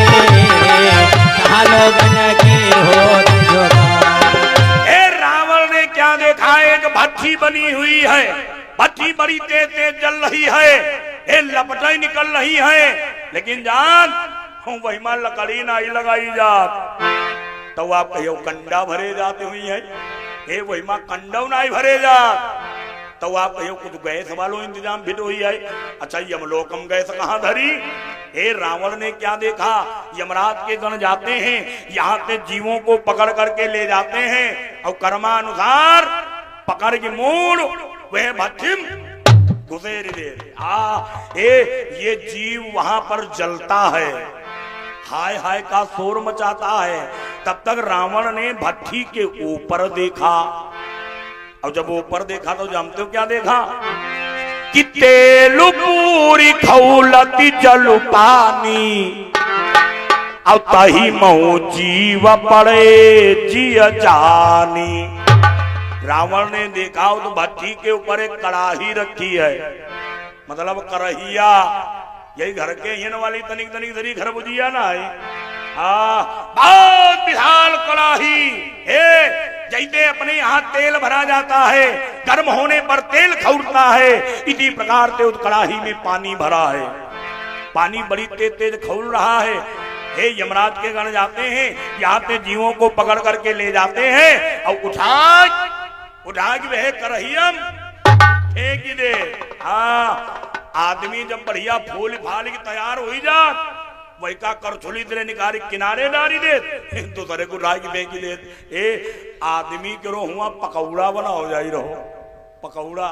तहा लोगन की होती झोंकाई। रावण ने क्या देखा? एक भट्ठी बनी हुई है, भट्ठी बड़ी तेज तेज जल रही है, ये लपटें निकल रही है, लेकिन जान वही मां लकड़ी नहीं लगाई जात। तो आप कहियो कंडा भरे जाते हुई है, वही मां कंडव नहीं भरे जात। तो आप कहो कुछ गैस वालों इंतजाम फिट हुई है। अच्छा यमलोकम गैस कहाँ धरी? हे रावण ने क्या देखा, यमराज के गण जाते हैं, यहाँ से जीवों को पकड़ करके ले जाते हैं और कर्मानुसार पकड़ के मोड़ वह भस्म घुसेर दे। ये जीव वहां पर जलता है, हाय हाय का शोर मचाता है। तब तक रावण ने भट्टी के ऊपर देखा, और जब ऊपर देखा तो जानते हो क्या देखा कि तेलु पूरी खौलती जल पानी, और तही महू जीव पड़े जिय जानी। रावण ने देखा तो भट्टी के ऊपर एक कड़ाही रखी है, मतलब करहिया, यही घर के हिन वाली तनिक तनिक धरी घर बुझिया ना है। बहुत विशाल कड़ाही है, जैसे अपने यहाँ तेल भरा जाता है, गर्म होने पर तेल खौलता है, इसी प्रकार से उस कड़ाही में पानी भरा है। पानी बड़ी तेज तेज खौल रहा है। हे यमराज के गण जाते हैं, यहाँ पे जीवों को पकड़ करके ले जाते हैं और उठा के वह करहियम फेंक दे। आदमी जब बढ़िया फूल फाल की तैयार हो जा, वही का करछुली तेरे निकाली किनारे डारी दे, दूसरे को राय की फेंकी दे। ए आदमी के रो हुआ पकौड़ा बना हो जाई रहो, पकौड़ा।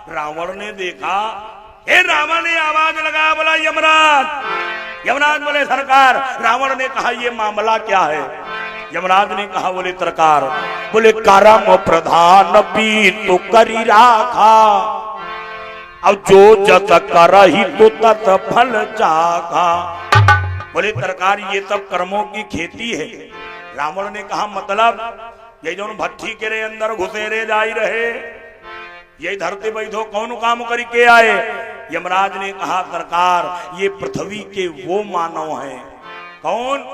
रावण ने देखा, हे रावण ने आवाज लगाया, बोला यमराज। यमराज बोले सरकार। रावण ने कहा ये मामला क्या है? यमराज ने कहा बोले सरकार, बोले करम प्रधान पी तो करी राखा, अब जो जत करही तो तत फल चाखा। बोले सरकार ये सब कर्मों की खेती है। रावण ने कहा मतलब ये जो भट्टी के रे अंदर घुसेरे जाई रहे, यही धरती बैठो कौन काम करके आए? यमराज ने कहा सरकार ये पृथ्वी के वो मानव हैं। कौन?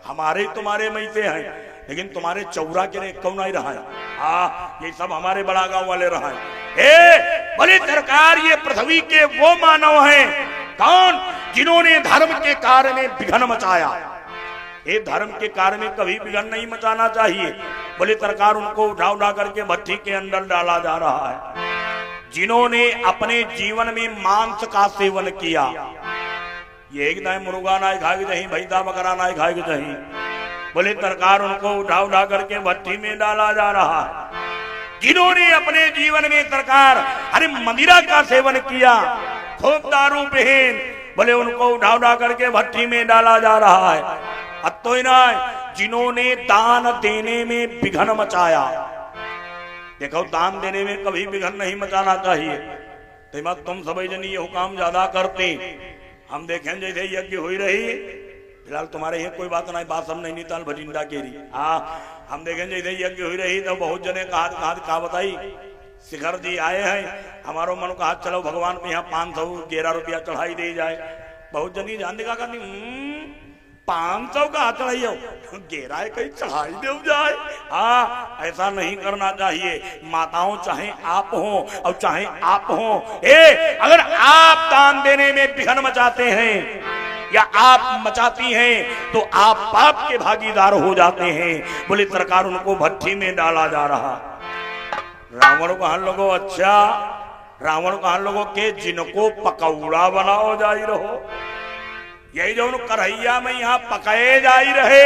हमारे तुम्हारे में से हैं, लेकिन तुम्हारे चौरा के रे कौन नहीं रहा है। ये सब हमारे बड़ा गांव वाले रहा है। बोले सरकार ये पृथ्वी के वो मानव हैं। कौन? जिन्होंने धर्म के कार्य में विघ्न मचाया। ये धर्म के कार्य में कभी विघ्न नहीं मचाना चाहिए। बोले सरकार उनको उठा उठा करके भट्टी के अंदर डाला जा रहा है। जिन्होंने अपने जीवन में मांस का सेवन किया, ये एक ना मुर्गा ना खाएगी नहीं, भैंसा बकरा ना खाएगी नहीं। बोले सरकार उनको उठा उठा करके भट्टी में डाला जा रहा है। जिन्होंने अपने जीवन में सरकार अरे मदिरा का सेवन किया, खूब दारू पीन, बोले उनको उठा उठा करके भट्टी में डाला जा रहा है। अब तो ना जिन्होंने दान देने में विघ्न मचाया। देखो दान देने में कभी विघ्न नहीं मचाना चाहिए। तो तुम सब जनी ये काम ज्यादा करते, हम देखें जैसे यज्ञ हुई रही, फिलहाल तुम्हारे यहाँ कोई बात नहीं, बात सब नैनीताल भटिंडा के रही। हम देखें जैसे यज्ञ हुई रही तो बहुत जने कहा बताई, शिखर जी आए हैं, हमारो मन कहा चलो भगवान पे यहाँ 511 रुपया चढ़ाई दे जाए। बहुत जनी जान देखा करनी 500 का चढ़ाई हो, गेरा कहीं चढ़ाई दे जाए। ऐसा नहीं करना चाहिए। माताओं चाहे आप हो और चाहे आप हो, अगर आप दान देने में विघ्न मचाते हैं या आप मचाती हैं तो आप पाप के भागीदार हो जाते हैं। बोले सरकार उनको भट्टी में डाला जा रहा। रावण को हम लोगों अच्छा, रावण को हम लोगों के जिनको पकौड़ा बनाओ जाई रहो, यही जो करहिया में यहाँ पकाए जाई रहे,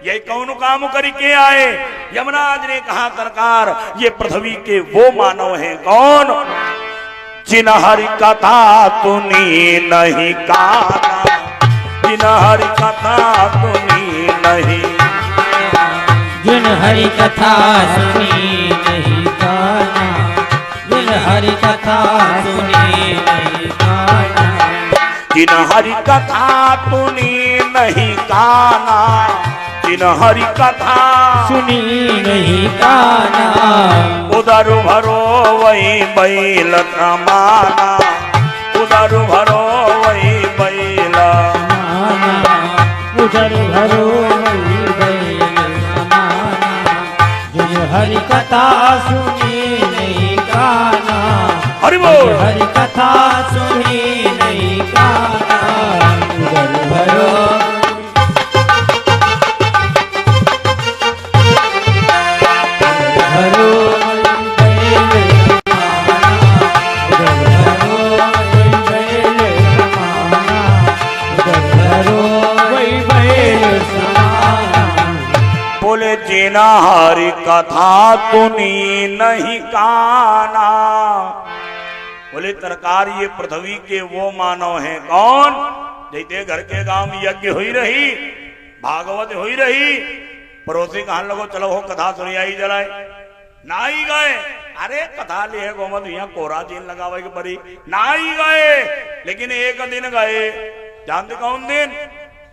यही कौन काम करके आए? यमराज ने कहा सरकार ये पृथ्वी के वो मानव हैं। कौन? जिन हरि कथा सुनी नहीं काना, जिन हरि कथा सुनी नहीं, जिन हरि कथा सुनी नहीं काना, जिन हरि कथा सुनी नहीं काना, जिन हरि कथा सुनी नहीं काना, जिन हरि कथा सुनी नहीं काना, उधर भरो वही बैल कमाना, उधर भरो वही बैल माना, उधर भरो वही बैल समाना, जिन हरि कथा सुनी नहीं काना, हरि बोल, हरि कथा सुनी नहीं काना, उधर भरो भरो बैल बिना हरि कथा तुनी नहीं काना। बोले सरकार ये पृथ्वी के वो मानव हैं कौन, जैसे घर के गांव में यज्ञ हुई रही, भागवत हुई रही, पड़ोसी कहां लगो चलो हो कथा सुनी आई जलाए ना ही गए। अरे कथा ले है गोमत यहाँ कोरा जीन लगावे के परी ना ही गए। लेकिन एक दिन गए, जानते कौन दिन,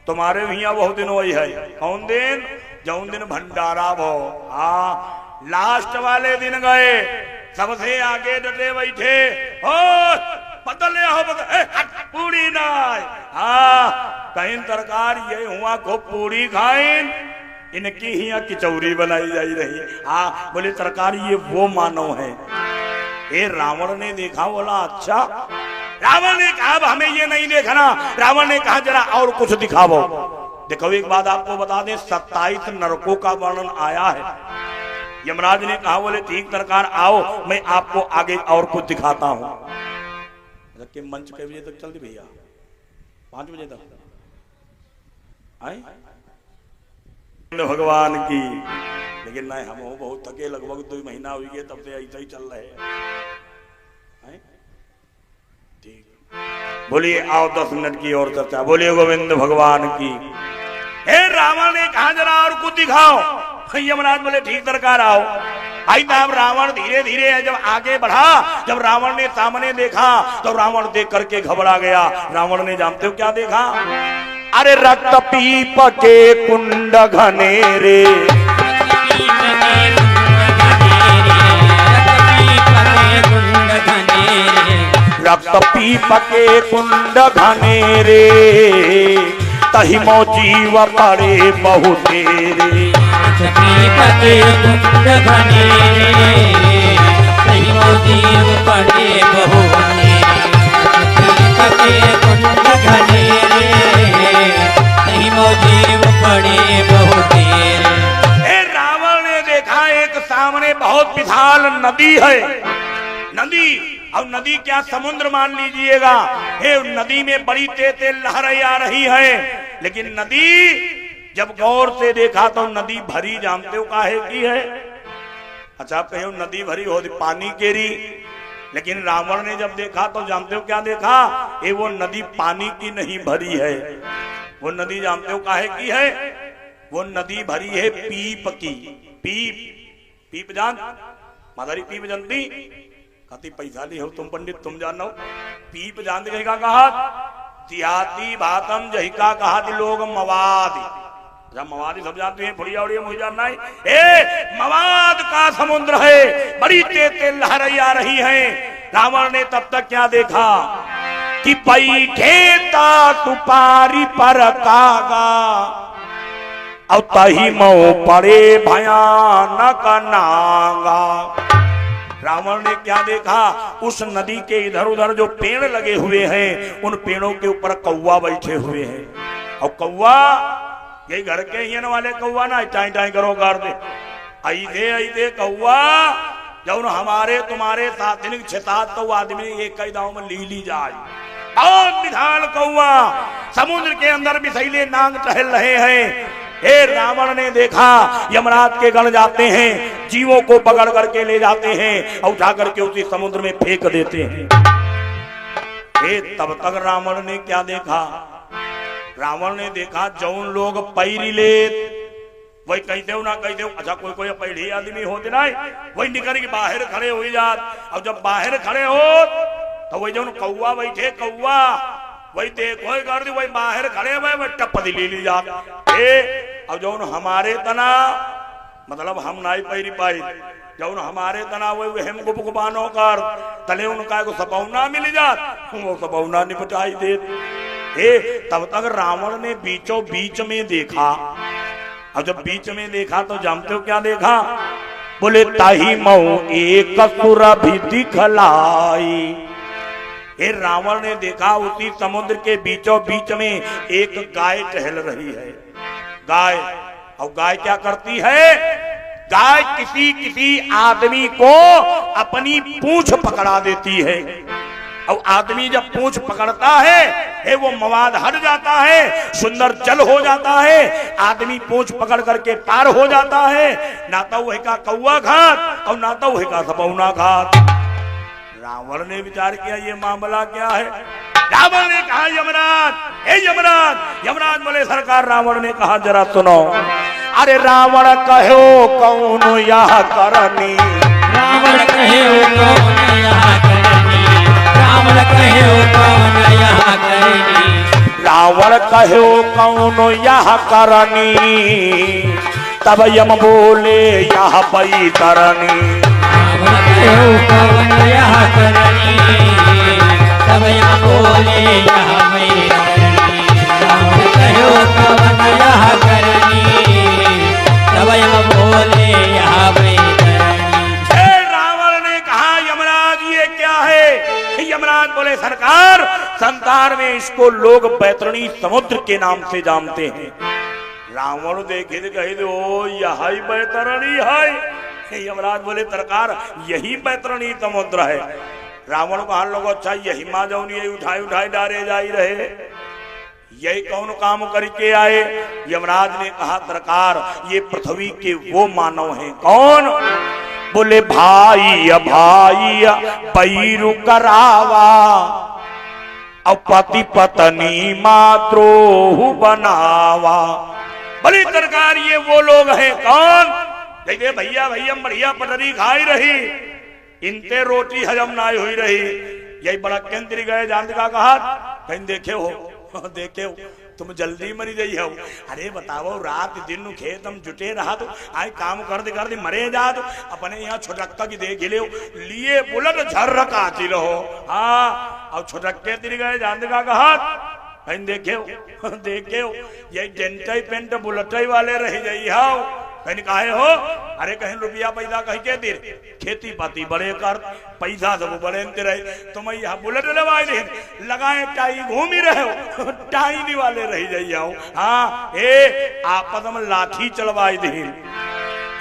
तुम्हारे भैया बहुत दिन वही है, कौन दिन, जौन दिन भंडारा भो। हाँ लास्ट वाले दिन गए, सबसे आगे डटे बैठे, हो बदल हो पूरी ना। हाँ कहीं सरकार ये हुआ को पूरी खाइन, इनकी ही यहाँ किचौरी बनाई जाई रही। हाँ बोले सरकार ये वो मानव है। ये रावण ने देखा, बोला अच्छा। रावण ने कहा हमें ये नहीं देखना। रावण ने कहा जरा और कुछ दिखाओ। देखो एक बात आपको बता दें, 27 नरकों का वर्णन आया है। यमराज ने कहा बोले ठीक सरकार आओ, मैं आपको आगे और कुछ दिखाता हूं। मंच कई बजे तक चलती भैया, 5 बजे तक आए भगवान की। लेकिन नहीं, हम हो बहुत थके, लगभग 2 महीना हुई गए तब से ऐसा ही चल रहे हैं। ठीक बोलिए, आओ 10 मिनट की और चर्चा। बोलिए गोविंद भगवान की। हे रावण ने कहा जरा और कुछ दिखाओ। यमराज बोले ठीक सरकार आओ। आई तब रावण धीरे धीरे जब आगे बढ़ा, जब रावण ने सामने देखा तो रावण देख करके घबरा गया। रावण ने जानते हो क्या देखा, अरे रक्त पीप के कुंड घनेरे, रक्त पीप के कुंड घनेरे, तहि मो जीव पड़े बहुतेरे। पीप के कुंड घनेरे, तहि मो जीव पड़े बहुतेरे। पीप के कुंड घनेरे, तहि मो जीव पड़े बहुतेरे। रावण ने देखा एक सामने बहुत विशाल नदी है। नदी, और नदी क्या समुद्र मान लीजिएगा। हे नदी में बड़ी तेज लहरें आ रही है। लेकिन नदी जब गौर से देखा तो नदी भरी, जानते हो काहे की है। अच्छा आप कहो नदी भरी हो पानी केरी, लेकिन रावण ने जब देखा तो जानते हो क्या देखा, ये वो नदी पानी की नहीं भरी है। वो नदी जानते हो काहे की है, वो नदी भरी है पीप की। पीप, पीप जान माधुरी, पीप जानती कति पैसा ली हो तुम पंडित, तुम जानो। पीप जानते कहीं का कहा, तिहाती भातम जही का कहा लोग मवाद। जब मवादी सब जानते हैं, फुड़िया उड़िया मुझे जानना है। मवाद का समुद्र है, बड़ी तेज लहरें आ रही हैं। रावण ने तब तक क्या देखा कि बैठे ता तुपारी पर कागा, और तही मऊ पड़े भयानक नागा। रावण ने क्या देखा, उस नदी के इधर उधर जो पेड़ लगे हुए हैं, उन पेड़ों के ऊपर कौवा बैठे हुए हैं। और कौवा यही घर के ही वाले कौवा ना टाई टाई करो कर दे, ऐसे कौवा जब हमारे तुम्हारे साथ छतात तो आदमी एक कई दाव में ली जाए। बहुत विशाल कौवा समुद्र के अंदर बिसैले नांग टहल रहे हैं। हे रावण ने देखा, यमराज के गण जाते हैं, जीवों को पकड़ करके ले जाते हैं और उठा करके उसी समुद्र में फेंक देते हैं। हे तब तक रावण ने क्या देखा, रावण ने देखा जौन लोग पैरी ले वही कहते हो ना कहते हो। अच्छा कोई कोई पैड़ी आदमी होते ना, वही निकल के बाहर खड़े हो जात। और जब बाहर खड़े हो तो वही जौन कौवा बैठे, कौवा वही देखो कर दी, वही बाहर खड़े हुए वही टप्प ली जात। अब जौन हमारे तना मतलब हम नाई पैरी पाई, जौन हमारे तना वही हम गुपगुपानो कर तले उनका को सपौना मिल जात, वो सपौना निपटाई दे। तब तक रावण ने बीचों बीच में देखा। और जब बीच में देखा तो जानते हो क्या देखा, बोले ताही मऊ एक सुर भी दिखलाई। हे रावण ने देखा उसी समुद्र के बीचों बीच में एक गाय टहल रही है। गाय, और गाय क्या करती है, गाय किसी किसी आदमी को अपनी पूंछ पकड़ा देती है। और आदमी जब पूंछ पकड़ता है वो मवाद हट जाता है, सुंदर जल हो जाता है, आदमी पूंछ पकड़ करके पार हो जाता है। ना तो वह का कौआ घात और ना तो वह का सपौना घात। रावण ने विचार किया ये मामला क्या है। रावण ने कहा यमराज, हे यमराज। यमराज बोले सरकार। रावण ने कहा जरा सुनो। अरे रावण कहो कौन यह करनी, रावण कहे कौन यहाँ करनी, रावण कहे कौन यहाँ करनी, रावण कहो कौन यह करनी, तब यम बोले यह बैतरनी। रावण कहे कौन यहाँ करनी, तब यम बोले यहाँ बैतरनी। रावण कहे कौन यहाँ करनी, तब यम बोले यहाँ बैतरनी। रावण ने कहा यमराज ये क्या है। यमराज बोले सरकार संसार में इसको लोग बैतरणी समुद्र के नाम से जानते हैं। रावण देखे थे कहे ओ यही बैतरणी है। यमराज बोले सरकार यही बैतरणी समुद्र है। रावण को हाल लोगों अच्छा यही माँ जाऊन यही उठाई उठाई डारे जा ही रहे, यही कौन काम करके आए। यमराज ने कहा सरकार ये पृथ्वी के वो मानव हैं। कौन। बोले भाई भाई पैरु करावा और पति पत्नी मात्रोहु बनावा। बोले सरकार ये वो लोग हैं। कौन। देखे भैया भैया बढ़िया पटरी खाई रही, इनते रोटी हजम ना हुई रही। यही बड़ा केंद्र गए जान का कहा कहीं देखे हो देखे हो तुम जल्दी मरी गई हो। अरे बताओ रात दिन खेत हम जुटे रहा तो आए काम करते करते मरे जा तो अपने यहाँ छोटक्का की देख ले लिए बुलट झर्रका चिलो। हाँ और छोटक्के तिर गए जान का कहा कहीं देखे हो यही डेंटाई पेंट बुलटाई वाले रह जाई हाउ कहीं काहे हो। अरे कहीं रुपया पैदा कहीं के दिन खेती बाती बड़े कर पैसा सब बड़े रहे तुम यहाँ बुलेट लवाए नहीं लगाए टाई घूम ही रहे हो टाई नहीं वाले रह जाइए। हाँ ए आपस में लाठी चलवाए दी।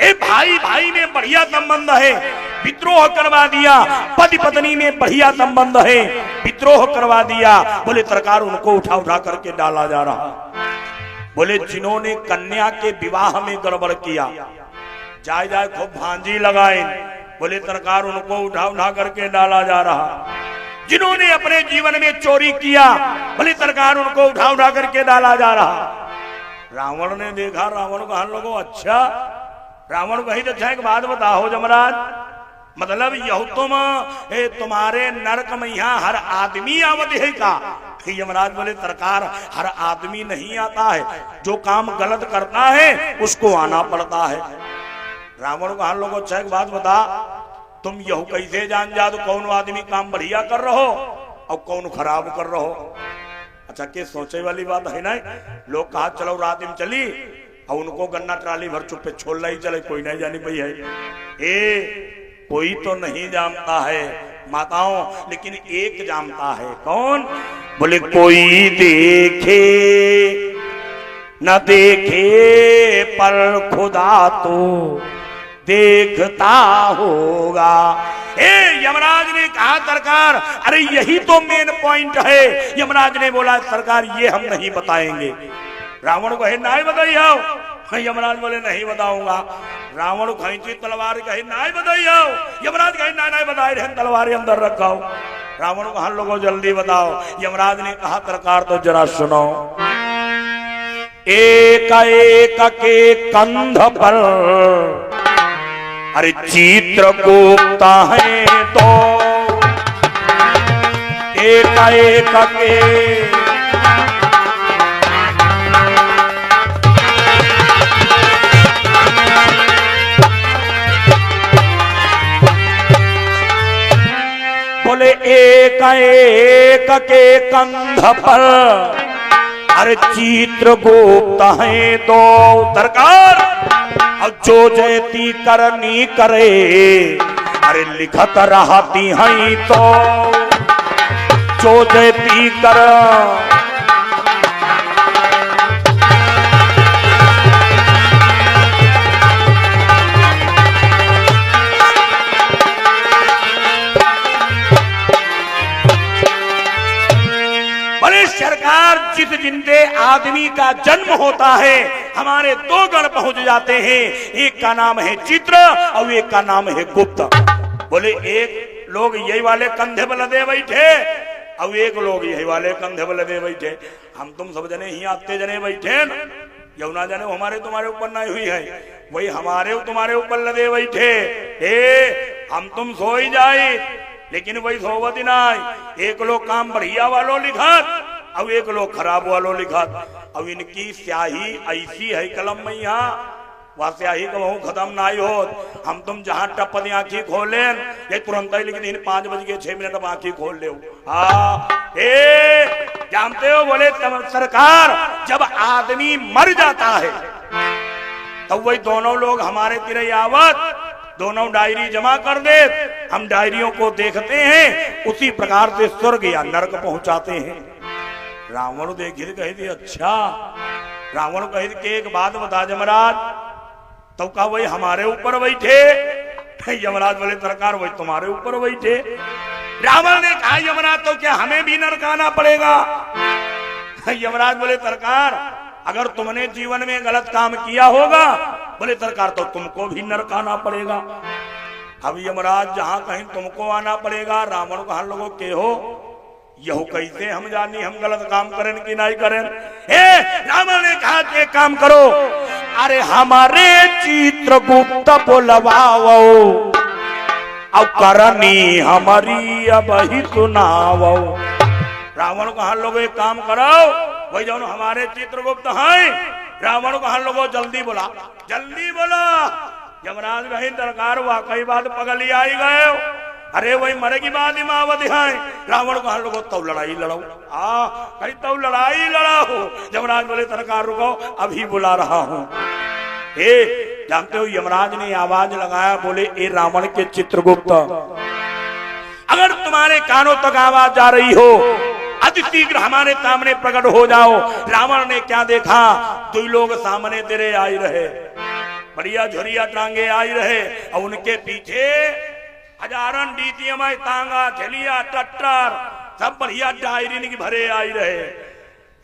ए भाई भाई में बढ़िया संबंध है विद्रोह करवा दिया, पति पत्नी में बढ़िया संबंध है विद्रोह करवा दिया। बोले सरकार उनको उठा उठा करके डाला जा रहा। बोले जिन्होंने कन्या के विवाह में गड़बड़ किया जाए जाए खूब भांजी लगाए। बोले सरकार उनको उठा उठा करके डाला जा रहा। जिन्होंने अपने जीवन में चोरी किया बोले सरकार उनको उठा उठा करके डाला जा रहा। रावण ने देखा, रावण को हम लोगों अच्छा रावण को ही तो अच्छा एक बात बताओ जमराज, मतलब यह तुम्हारे नरक में यहाँ हर आदमी आवत है का। यमराज बोले सरकार हर आदमी नहीं आता है, जो काम गलत करता है उसको आना पड़ता है। रावण को हम लोगों अच्छा एक बात बता, तुम यह कैसे जान जा तो कौन आदमी काम बढ़िया कर रहो और कौन खराब कर रहो। अच्छा के सोचे वाली बात है ना। लोग कहा चलो रात में चली और उनको गन्ना ट्राली भर चुप्पे छोड़ लाई चले, कोई नहीं जानी पई है। कोई तो नहीं जानता है माताओं, लेकिन एक जानता है। कौन। बोले कोई देखे न देखे पर खुदा तो देखता होगा। यमराज ने कहा सरकार अरे यही तो मेन पॉइंट है। यमराज ने बोला सरकार ये हम नहीं बताएंगे। रावण को है नहीं बताइए। यमराज बोले नहीं बताऊंगा। रावण खींची तलवार कही नहीं बताइए। यमराज कही नहीं बताए रहे तलवार अंदर रखाओ। रावण को हम लोगों जल्दी बताओ। यमराज ने कहा सरकार तो जरा सुनो। एक एक के कंध पर अरे चित्र गुप्ता है तो एक एक के बोले एक एक के कंध पर अरे चित्र गुप्त है तो सरकार अब जो जयती करनी करे अरे लिखत रहती है तो जो जयती कर सरकार जिस जिंदे आदमी का जन्म होता है हमारे दो गण पहुंच जाते हैं, एक का नाम है चित्र और एक का नाम है गुप्त। बोले एक लोग यही वाले कंधे पर लदे बैठे और एक लोग यही वाले कंधे पर लदे बैठे। हम तुम सब जने ही आते जने बैठे न, यमुना जाने हमारे तुम्हारे ऊपर नहीं हुई है, वही हमारे तुम्हारे ऊपर लदे बैठे। हम तुम सो ही जाए लेकिन वही सोवत नहीं। एक लोग काम बढ़िया वालों लिखत और एक लोग खराब वालों लिखत। और इनकी स्याही ऐसी है कलम में यहाँ वह स्याही का बहु खत्म नहीं हो। हम तुम जहां टप आंखी खोले ये तुरंत ही लिख दी 5 बज के 6 मिनट अब आंखी खोल ले। जानते हो बोले सरकार जब आदमी मर जाता है तो वही दोनों लोग हमारे तिरई आवत, दोनों डायरी जमा कर दे, हम डायरियों को देखते हैं, उसी प्रकार से स्वर्ग या नरक पहुंचाते हैं। रावण देखिए कही थी अच्छा, रावण कही के एक बात बता जमराज, तो कहा वही हमारे ऊपर बैठे, यमराज बोले सरकार वही तुम्हारे ऊपर बैठे। रावण ने कहा यमराज तो क्या हमें भी नरकाना पड़ेगा? यमराज बोले सरकार अगर तुमने जीवन में गलत काम किया होगा, बोले सरकार तो तुमको भी नरकाना पड़ेगा। अब यमराज जहां कहीं तुमको आना पड़ेगा, रावण को हम लोगों के हो यह कैसे हम जानी हम गलत काम करें कि नहीं करें। रावण ने कहा कि एक काम करो, अरे हमारे चित्रगुप्त बुलवाओ अब करनी हमारी अब ही सुनाओ। रावण को हम लोग एक काम कराओ, वही जो हमारे चित्रगुप्त हैं रावण को हम लोग जल्दी बोला, जल्दी बोला। यमराज कहीं दरकार वाकई बात पगली आई गए, अरे वही मरे की बात इमावत है। रावण को हम लोग तो लड़ाई लड़ाओ, कहीं तो लड़ाई लड़ाओ। यमराज बोले सरकार रुको अभी बुला रहा हूं। जानते हो यमराज ने आवाज लगाया, बोले ए रावण के चित्रगुप्त अगर तुम्हारे कानों तक आवाज जा रही हो अति शीघ्र हमारे सामने प्रकट हो जाओ। रावण ने क्या देखा, 2 लोग सामने तेरे आई रहे, बढ़िया झुरिया टांगे आई रहे और उनके पीछे हजारन डीटीएम तांगा झलिया टट्टर सब बढ़िया डायरी की भरे आई रहे।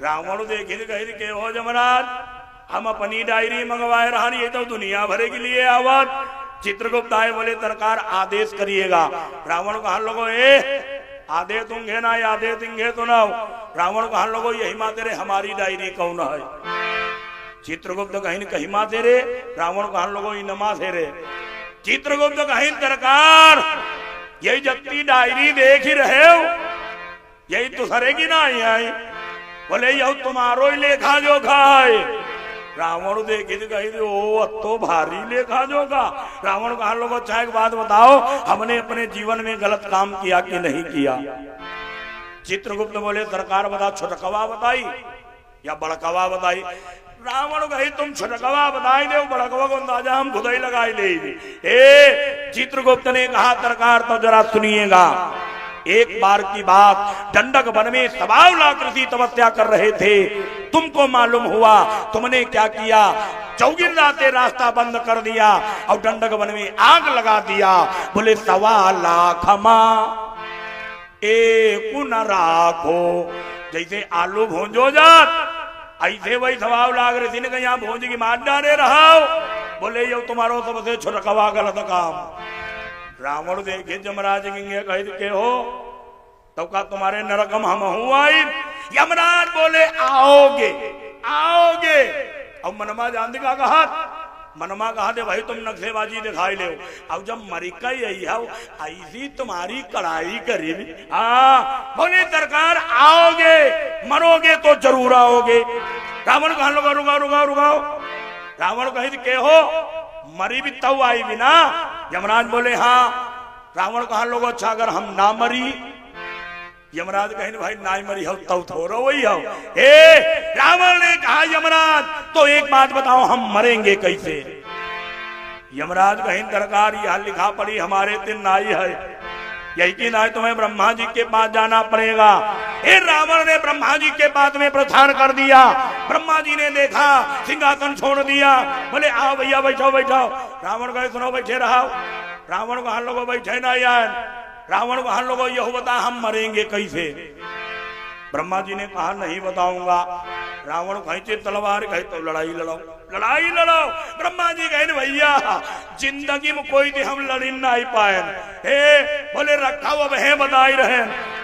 रावण देखे कह के हो जमराज हम अपनी डायरी मंगवाए रहा, ये तो दुनिया भरे के लिए आवाज। चित्रगुप्त आए बोले सरकार आदेश करिएगा। रावण को हम लोगों आदेश दूंगे ना आदेश देंगे तो ना। रावण को हम लोगों यही माँ तेरे हमारी डायरी कौन है। चित्रगुप्त कहीं कहीं माँ तेरे, रावण को हम लोगों इनमा से रे। चित्रगुप्त कहीं सरकार यही जगती डायरी देख ही रहे हो, यही तो सरेगी ना आई। बोले यह तुम्हारो ही लेखा जोखा है। रावण देखी कही ओ तो भारी लेखा जोखा। रावण को हम लोगों चाहे एक बात बताओ, हमने अपने जीवन में गलत काम किया कि नहीं किया? चित्रगुप्त बोले सरकार बता छोटकवा बताई या बड़कवा बताई? रावण कही तुम छोटकवा बताई दे, बड़कवा को अंदाजा हम खुद ही लगाई ले। चित्रगुप्त ने कहा सरकार तो जरा सुनिएगा, एक बार की बात, दंडक वन में 1.25 लाख ऋषि तपस्या कर रहे थे। तुमको मालूम हुआ तुमने क्या किया? चौगिरदा से रास्ता बंद कर दिया और दंडक वन में आग लगा दिया। बोले 1.25 लाख एक न राखो, जैसे आलू भूंजो जात ऐसे वही 1.25 लाख ऋषि ने यहाँ भूंज की मार डाले रहा। बोले यो तुम्हारो सबसे छोटकवा गलत काम। रावण देखे यमराज कह के हो तो का तुम्हारे नरकम हम हुआ। यमराज बोले आओगे आओगे। अब मनमा जान का कहा, मनमा कहा दे भाई तुम नक्शेबाजी दिखाई ले। अब जब मरिका यही है ऐसी तुम्हारी कड़ाई करीबी। बोले सरकार आओगे, मरोगे तो जरूर आओगे। रावण कहा रुकाओ रुकाओ रुकाओ रुकाओ। रावण कही के हो मरी भी तब आई भी ना। यमराज बोले हाँ। रावण कहा लोग अच्छा अगर हम ना मरी? यमराज कहे भाई ना मरी हो तब थोड़ा वही हो। रावण ने कहा यमराज तो एक बात बताओ हम मरेंगे कैसे? यमराज कहीं सरकार यह लिखा पड़ी हमारे दिन नाई है, यही कि ना तुम्हें ब्रह्मा जी के पास जाना पड़ेगा। रावण ने ब्रह्मा जी के पास में प्रस्थान कर दिया। ब्रह्मा जी ने देखा, सिंहासन छोड़ दिया। बोले आओ भैया बैठो बैठो। रावण कहे सुनो बैठे रहो। रावण को हम लोगों बैठे ना यार। रावण को हम लोगों यह बता हम मरेंगे कैसे? ब्रह्मा जी ने कहा नहीं बताऊंगा। रावण खींचे तलवार, कहे तो लड़ाई लड़ाओ, लड़ाई लड़ाओ। ब्रह्मा जी कहे भैया जिंदगी में कोई भी हम लड़ी नहीं पाए, हे बोले रखा वो वह बता ही रहे।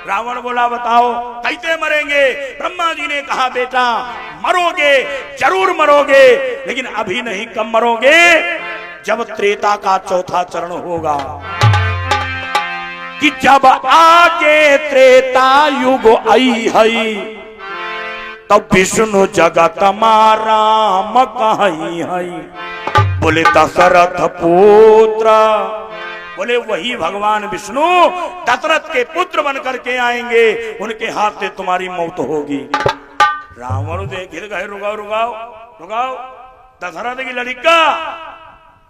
रावण बोला बताओ कैसे मरेंगे? ब्रह्मा जी ने कहा बेटा मरोगे, जरूर मरोगे, लेकिन अभी नहीं, कब मरोगे? जब त्रेता का चौथा चरण होगा, कि जब आगे त्रेता युग आई है, तब विष्णु जगत राम कहीं है। बोले दशरथ पुत्र, बोले वही भगवान विष्णु दशरथ के पुत्र बन करके आएंगे, उनके हाथ से तुम्हारी मौत होगी। रावण देखे गए रुकाओ रुकाओ रुकाओ, दशरथ की लड़का,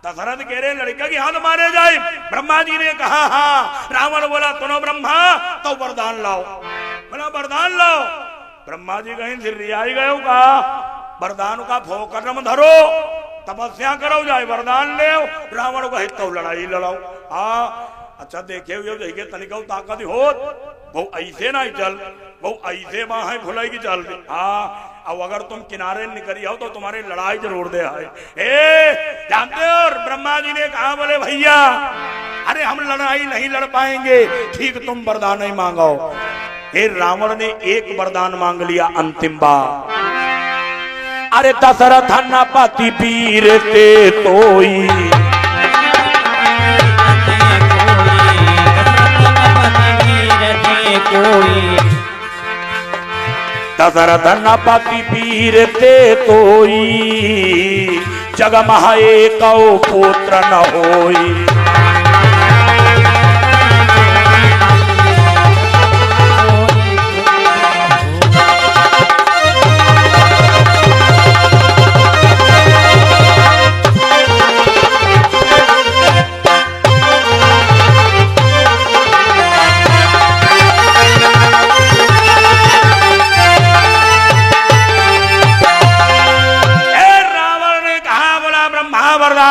दशरथ कह रहे लड़का की हाथ मारे जाए। ब्रह्मा जी ने कहा हाँ। रावण बोला सुनो ब्रह्मा तो वरदान लाओ, बोला वरदान लाओ। ब्रह्मा जी कहीं सिर रियाई गए का वरदान का फोकरम धरो, तपस्या करो, जाए वरदान ले। रावण कहे तो लड़ाई लड़ाओ। हाँ अच्छा देखे हुए देखिए तनिका ताकत हो, वो ऐसे ना चल, वो ऐसे बाहें खुलेगी चल। हाँ अब अगर तुम किनारे निकली हो तो तुम्हारी लड़ाई जरूर दे आए। जानते हो ब्रह्मा जी ने कहा बोले भैया अरे हम लड़ाई नहीं लड़ पाएंगे, ठीक तुम वरदान नहीं मांगो। रावण ने एक वरदान मांग लिया अंतिम बार। अरे दशरथ न पति पीर ते तोई, दशरथ न पति पीर ते तोई, जग महा एको पुत्र न होई।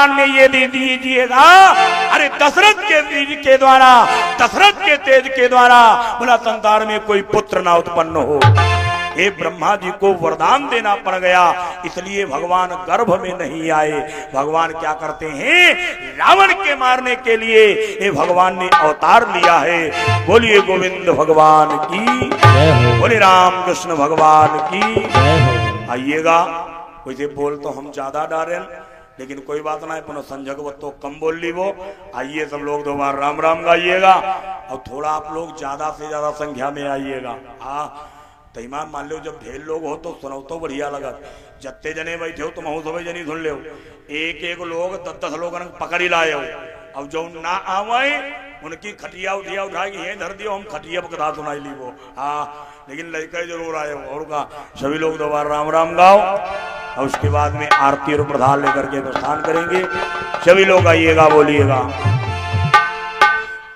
में ये दे दीजिएगा। अरे दशरथ के तेज के द्वारा, दशरथ के तेज के द्वारा बोला संसार में कोई पुत्र ना उत्पन्न हो। हे ब्रह्मा जी को वरदान देना पड़ गया, इसलिए भगवान गर्भ में नहीं आए। भगवान क्या करते हैं, रावण के मारने के लिए ये भगवान ने अवतार लिया है। बोलिए गोविंद भगवान की, बोले राम कृष्ण भगवान की। आइएगा, वैसे बोल तो हम ज्यादा डारे, लेकिन कोई बात ना, अपना संजग वो तो कम बोल ली वो। आइए सब लोग दो बार राम राम गाइएगा, और थोड़ा आप लोग ज्यादा से ज्यादा संख्या में आइएगा। हाँ तईमान मान लो जब ढेर लोग हो तो सुनो तो बढ़िया लगा। जत्ते जने बैठे हो तुम तो सब जनी सुन ले, एक एक लोग 10-10 लोग पकड़ ही लाए हो। अब जो ना आवे उनकी खटिया उठिया उठा के यहीं धर दियो, हम खटिया पर कथा सुनाई ली वो। हाँ लेकिन लड़के जरूर आए हो। और का सभी लोग दोबारा राम राम गाओ, और उसके बाद में आरती और प्रसाद लेकर के प्रस्थान करेंगे। सभी लोग आइएगा, बोलिएगा।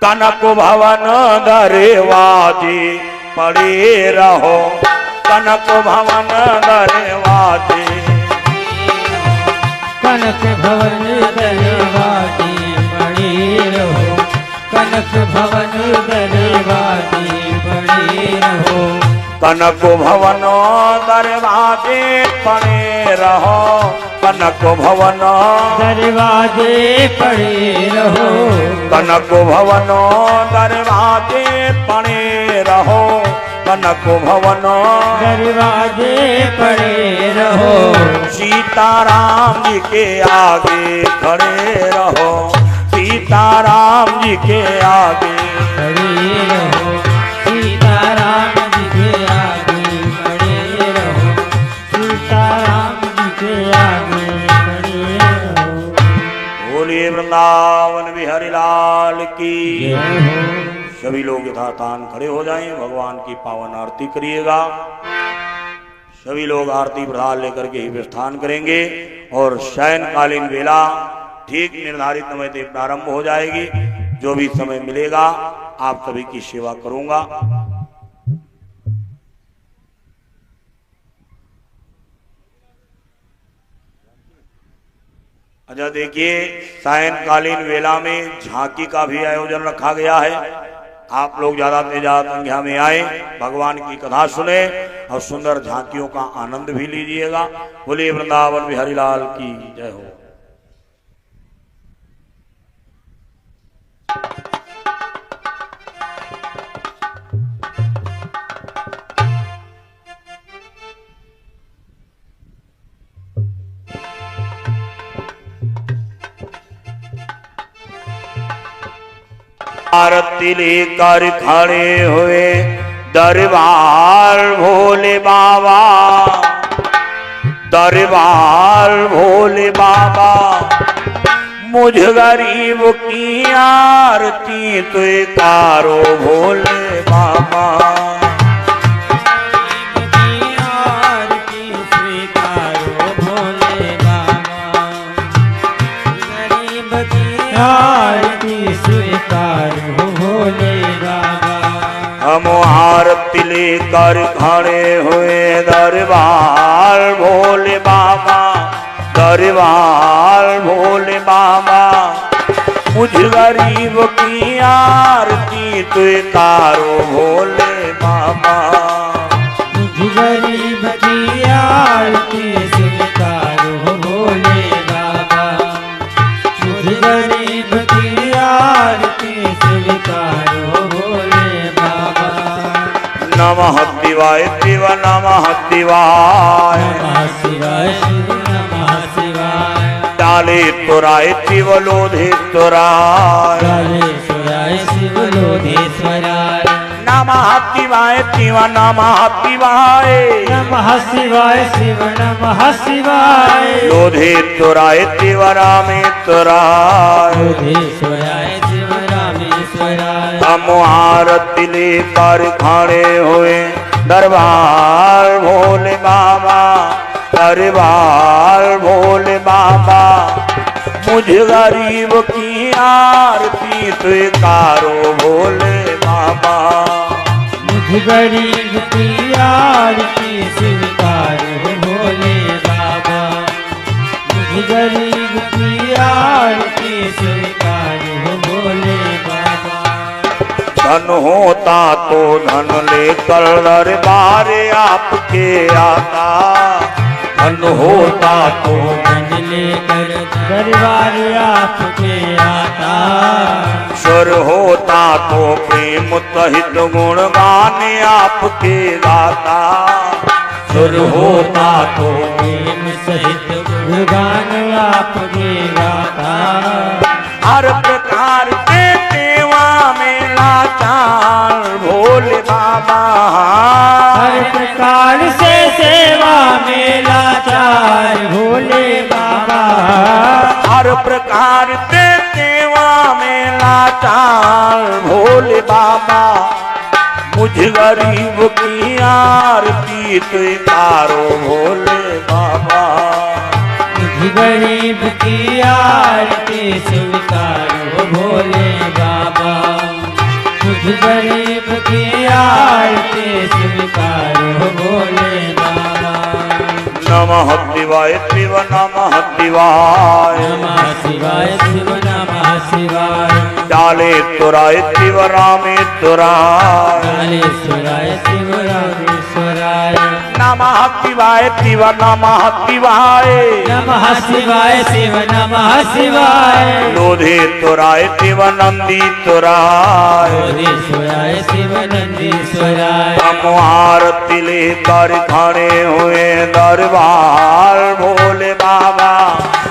कनक भवन दरवाजे पड़े रहो, कनक भवन दरवाजे, कनक भवन दरवाजे पड़े रहो, कनक भवन दरवाजे पड़े रहो, कनक भवन दरवाजे पड़े रहो, कनक भवन दरवाजे पड़े रहो, कनक भवन दरवाजे पड़े रहो, कनक भवन दरवाजे पड़े रहो, सीताराम जी के आगे खड़े रहो, सीताराम जी के आगे खड़े रहो, सीताराम जी के आगे खड़े रहो, सीताराम जी के आगे खड़े रहो। बोलिए वृंदावन बिहारी लाल की। जय हो। सभी लोग यथास्थान खड़े हो जाएं, भगवान की पावन आरती करिएगा। सभी लोग आरती प्रसाद लेकर के ही प्रस्थान करेंगे, और शयनकालीन वेला ठीक निर्धारित समय से प्रारंभ हो जाएगी। जो भी समय मिलेगा आप सभी की सेवा करूंगा। अच्छा देखिए, सायंकालीन वेला में झांकी का भी आयोजन रखा गया है। आप लोग ज्यादा से ज्यादा संख्या में आए, भगवान की कथा सुने और सुंदर झांकियों का आनंद भी लीजिएगा। बोलिए वृंदावन बिहारी लाल की जय हो। आरती लेकर खड़े हुए दरबार भोले बाबा, दरबार भोले बाबा, मुझ गरीब की आरती तो तारो भोले बाबा। हम आरती लेकर खड़े हुए दरबार भोले बाबा, दरबार भोले बाबा, मुझ गरीब की आरती तो तारो भोले बाबा। मुझ गरीब की आरती स्वीकारो भोले बाबा, मुझ गरीब की आरती स्वीकारो भोले बाबा। नमः शिवाय शिव नमः शिवाय, नमः शिवाय शिव नमः शिवाय। डाले तुराय शिव लोधेश्वराय, कालेश्वराय शिव लोधेश्वराय। नमः शिवाय शिव नमः शिवाय, नमः शिवाय शिव नमः शिवाय। लोधेश्वराय शिव रामेश्वराय, लोधेश्वराय शिव रामेश्वराय। हम आरती लेकर खड़े हुए दरबार भोले बाबा, दरबार भोले बाबा, मुझ गरीब की आरती स्वीकारो भोले बाबा। मुझ गरीब की आरती स्वीकारो भोले बाबा, मुझ गरीब की आरती स्वीकारो भोले बाबा। धन होता तो धन लेकर दरबार आपके आता, धन होता तो धन लेकर दरबार आपके आता। स्वर होता तो प्रेम सहित गुण गाने आपके गाता, स्वर होता तो प्रेम सहित गुणगान आपके गाता। हर प्रकार के सेवा में लाचार भोले बाबा, हर प्रकार से सेवा में लाचार भोले बाबा। हर प्रकार से सेवा में लाचार भोले बाबा, मुझ गरीब की आरती स्वीकारो भोले बाबा। मुझ गरीब की आरती स्वीकारो भोले बाबा, मुझ गरीब की आरती स्वीकारो भोले बाबा। नमः शिवाय शिव नमः शिवाय, नमः शिवाय शिव नमः शिवाय। डाले तुराय शिव रामेश्वराय, कालेश्वराय शिव रामेश्वराय। नमः शिवाय शिव नमः शिवाय, नमः शिवाय शिव नमः शिवाय। लोधेश्वराय शिव नंदीश्वराय, लोधेश्वराय शिव नंदीश्वराय। हम आरती लेकर खड़े हुए दरबार भोले बाबा,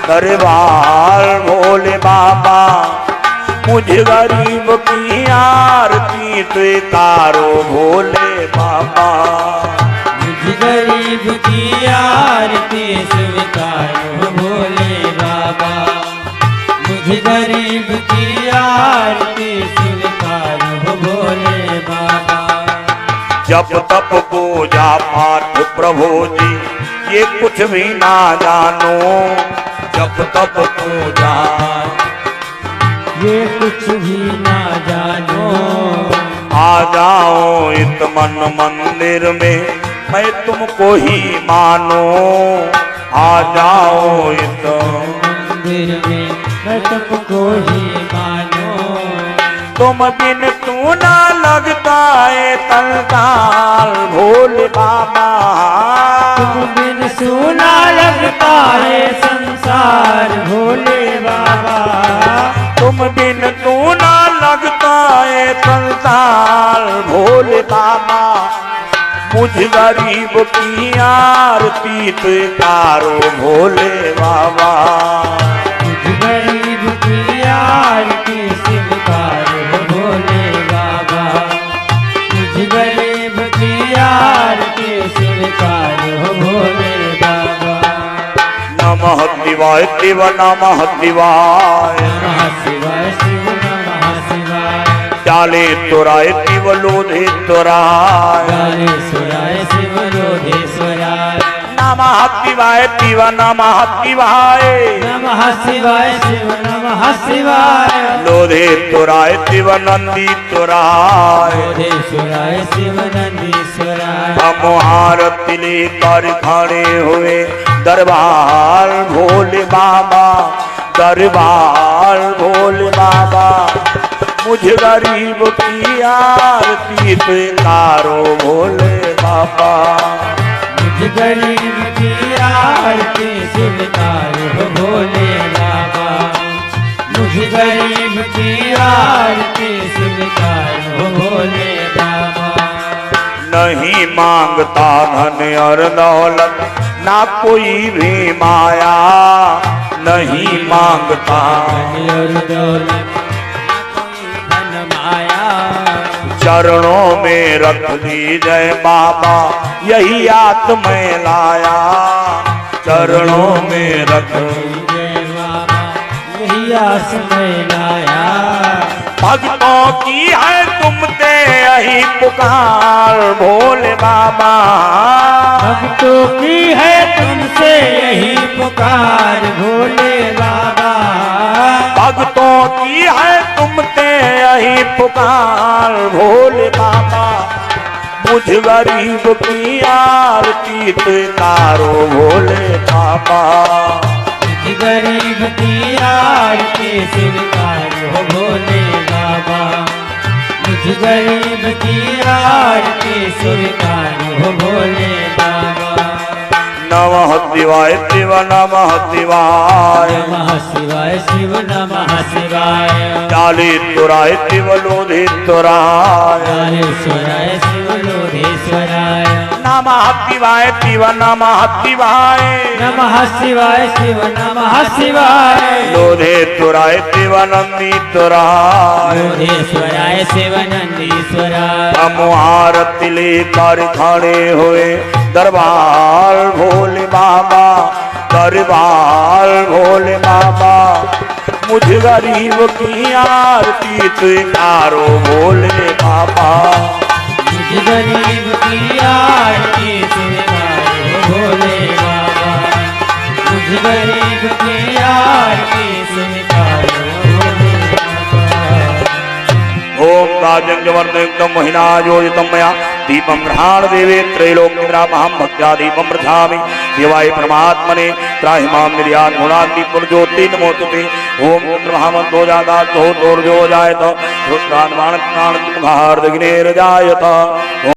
दरबार भोले बाबा, मुझ गरीब की आरती स्वीकारो भोले बाबा। मुझ गरीब की आरती स्वीकारो भोले बाबा, मुझ गरीब की आरती स्वीकारो भोले बाबा। जब तप पूजा पाठ प्रभु जी ये कुछ भी ना जानो, जब तप पूजा ये कुछ भी ना जानो। आ जाओ इत मन मंदिर में मैं तुमको ही मानो, आ जाओ इत मंदिर में मैं तुमको ही मानो। तुम बिन तू ना लगता है संसार भोले बाबा। तुम बिन सुना लगता है संसार भोले बाबा। तुम बिन तू ना लगता है संसार भोले बाबा। मुझ गरीब की आरती तारो भोले बाबा। मुझ गरीब की आरती स्वीकारो भोले बाबा। मुझ गरीब की आरती स्वीकारो भोले बाबा। नमः शिवाय शिव नमः शिवाय। नमः शिवाय शिव नमः शिवाय। चाले तुराय शिव लोधे तुराय। कालेश्वराय शिव लोधेश्वराय। नमः शिवाय शिव नमः शिवाय। नमः शिवाय शिव नमः शिवाय। लोधे तुराय शिव नंदी तुराय। लोधेश्वराय शिव नंदीश्वराय। हम आरती लेकर खड़े हुए दरबार भोले बाबा। दरबार भोले बाबा। मुझ गरीब की आरती तारो भोले बाबा। मुझ गरीब की आरती स्वीकारो भोले बाबा। मुझ गरीब की आरती स्वीकारो भोले बाबा। नहीं मांगता धन और दौलत ना कोई भी माया। नहीं मांगता और दौलत धन माया। चरणों में रख दी जय बाबा यही आत्म लाया। चरणों में रख जय बाबा यही आस में लाया। भक्तों की है तुमसे यही पुकार भोले बाबा। भक्तों की है तुमसे यही पुकार भोले बाबा। भक्तों की है तुमसे यही पुकार भोले बाबा। मुझ गरीब की आरती तारो भोले बाबा। मुझ गरीब की आरती स्वीकारो भोले बाबा। मुझ गरीब की आरती स्वीकारो भोले बाबा। नमः शिवाय शिव नमः शिवाय। नमः शिवाय शिव नमः शिवाय। चाली तुराय शिव लोधे तुराय। कालेश्वराय शिव लोधेश्वराय। नमः शिवाय शिव नमः शिवाय। नमः शिवाय शिव नमः शिवाय। लोधे तुराय शिव नंदी तुराय। लोधेश्वराय शिव नंदीश्वराय। हम आरती लेकर खड़े हुए दरबार भोले बाबा। दरबार भोले बाबा। मुझ गरीब की आरती तारो भोले बाबा। मुझ गरीब की आरती स्वीकारो भोले बाबा। मुझ गरीब की आरती स्वीकारो भोले बाबा। ओम राजंगवर्धयुक्तम महिना योजितम मया दीपम ग्रहाण देवे त्रैलोक्यम भक्त्या दीपम प्रजामि। देवाय परमात्मने त्राहि मां निर्यात गुणादि पुरज्योति नमोस्तुते। ओम ब्रह्मंतो जाता तो जायत रुद्रान मानक प्राण मुखार्दग्नेर जायत।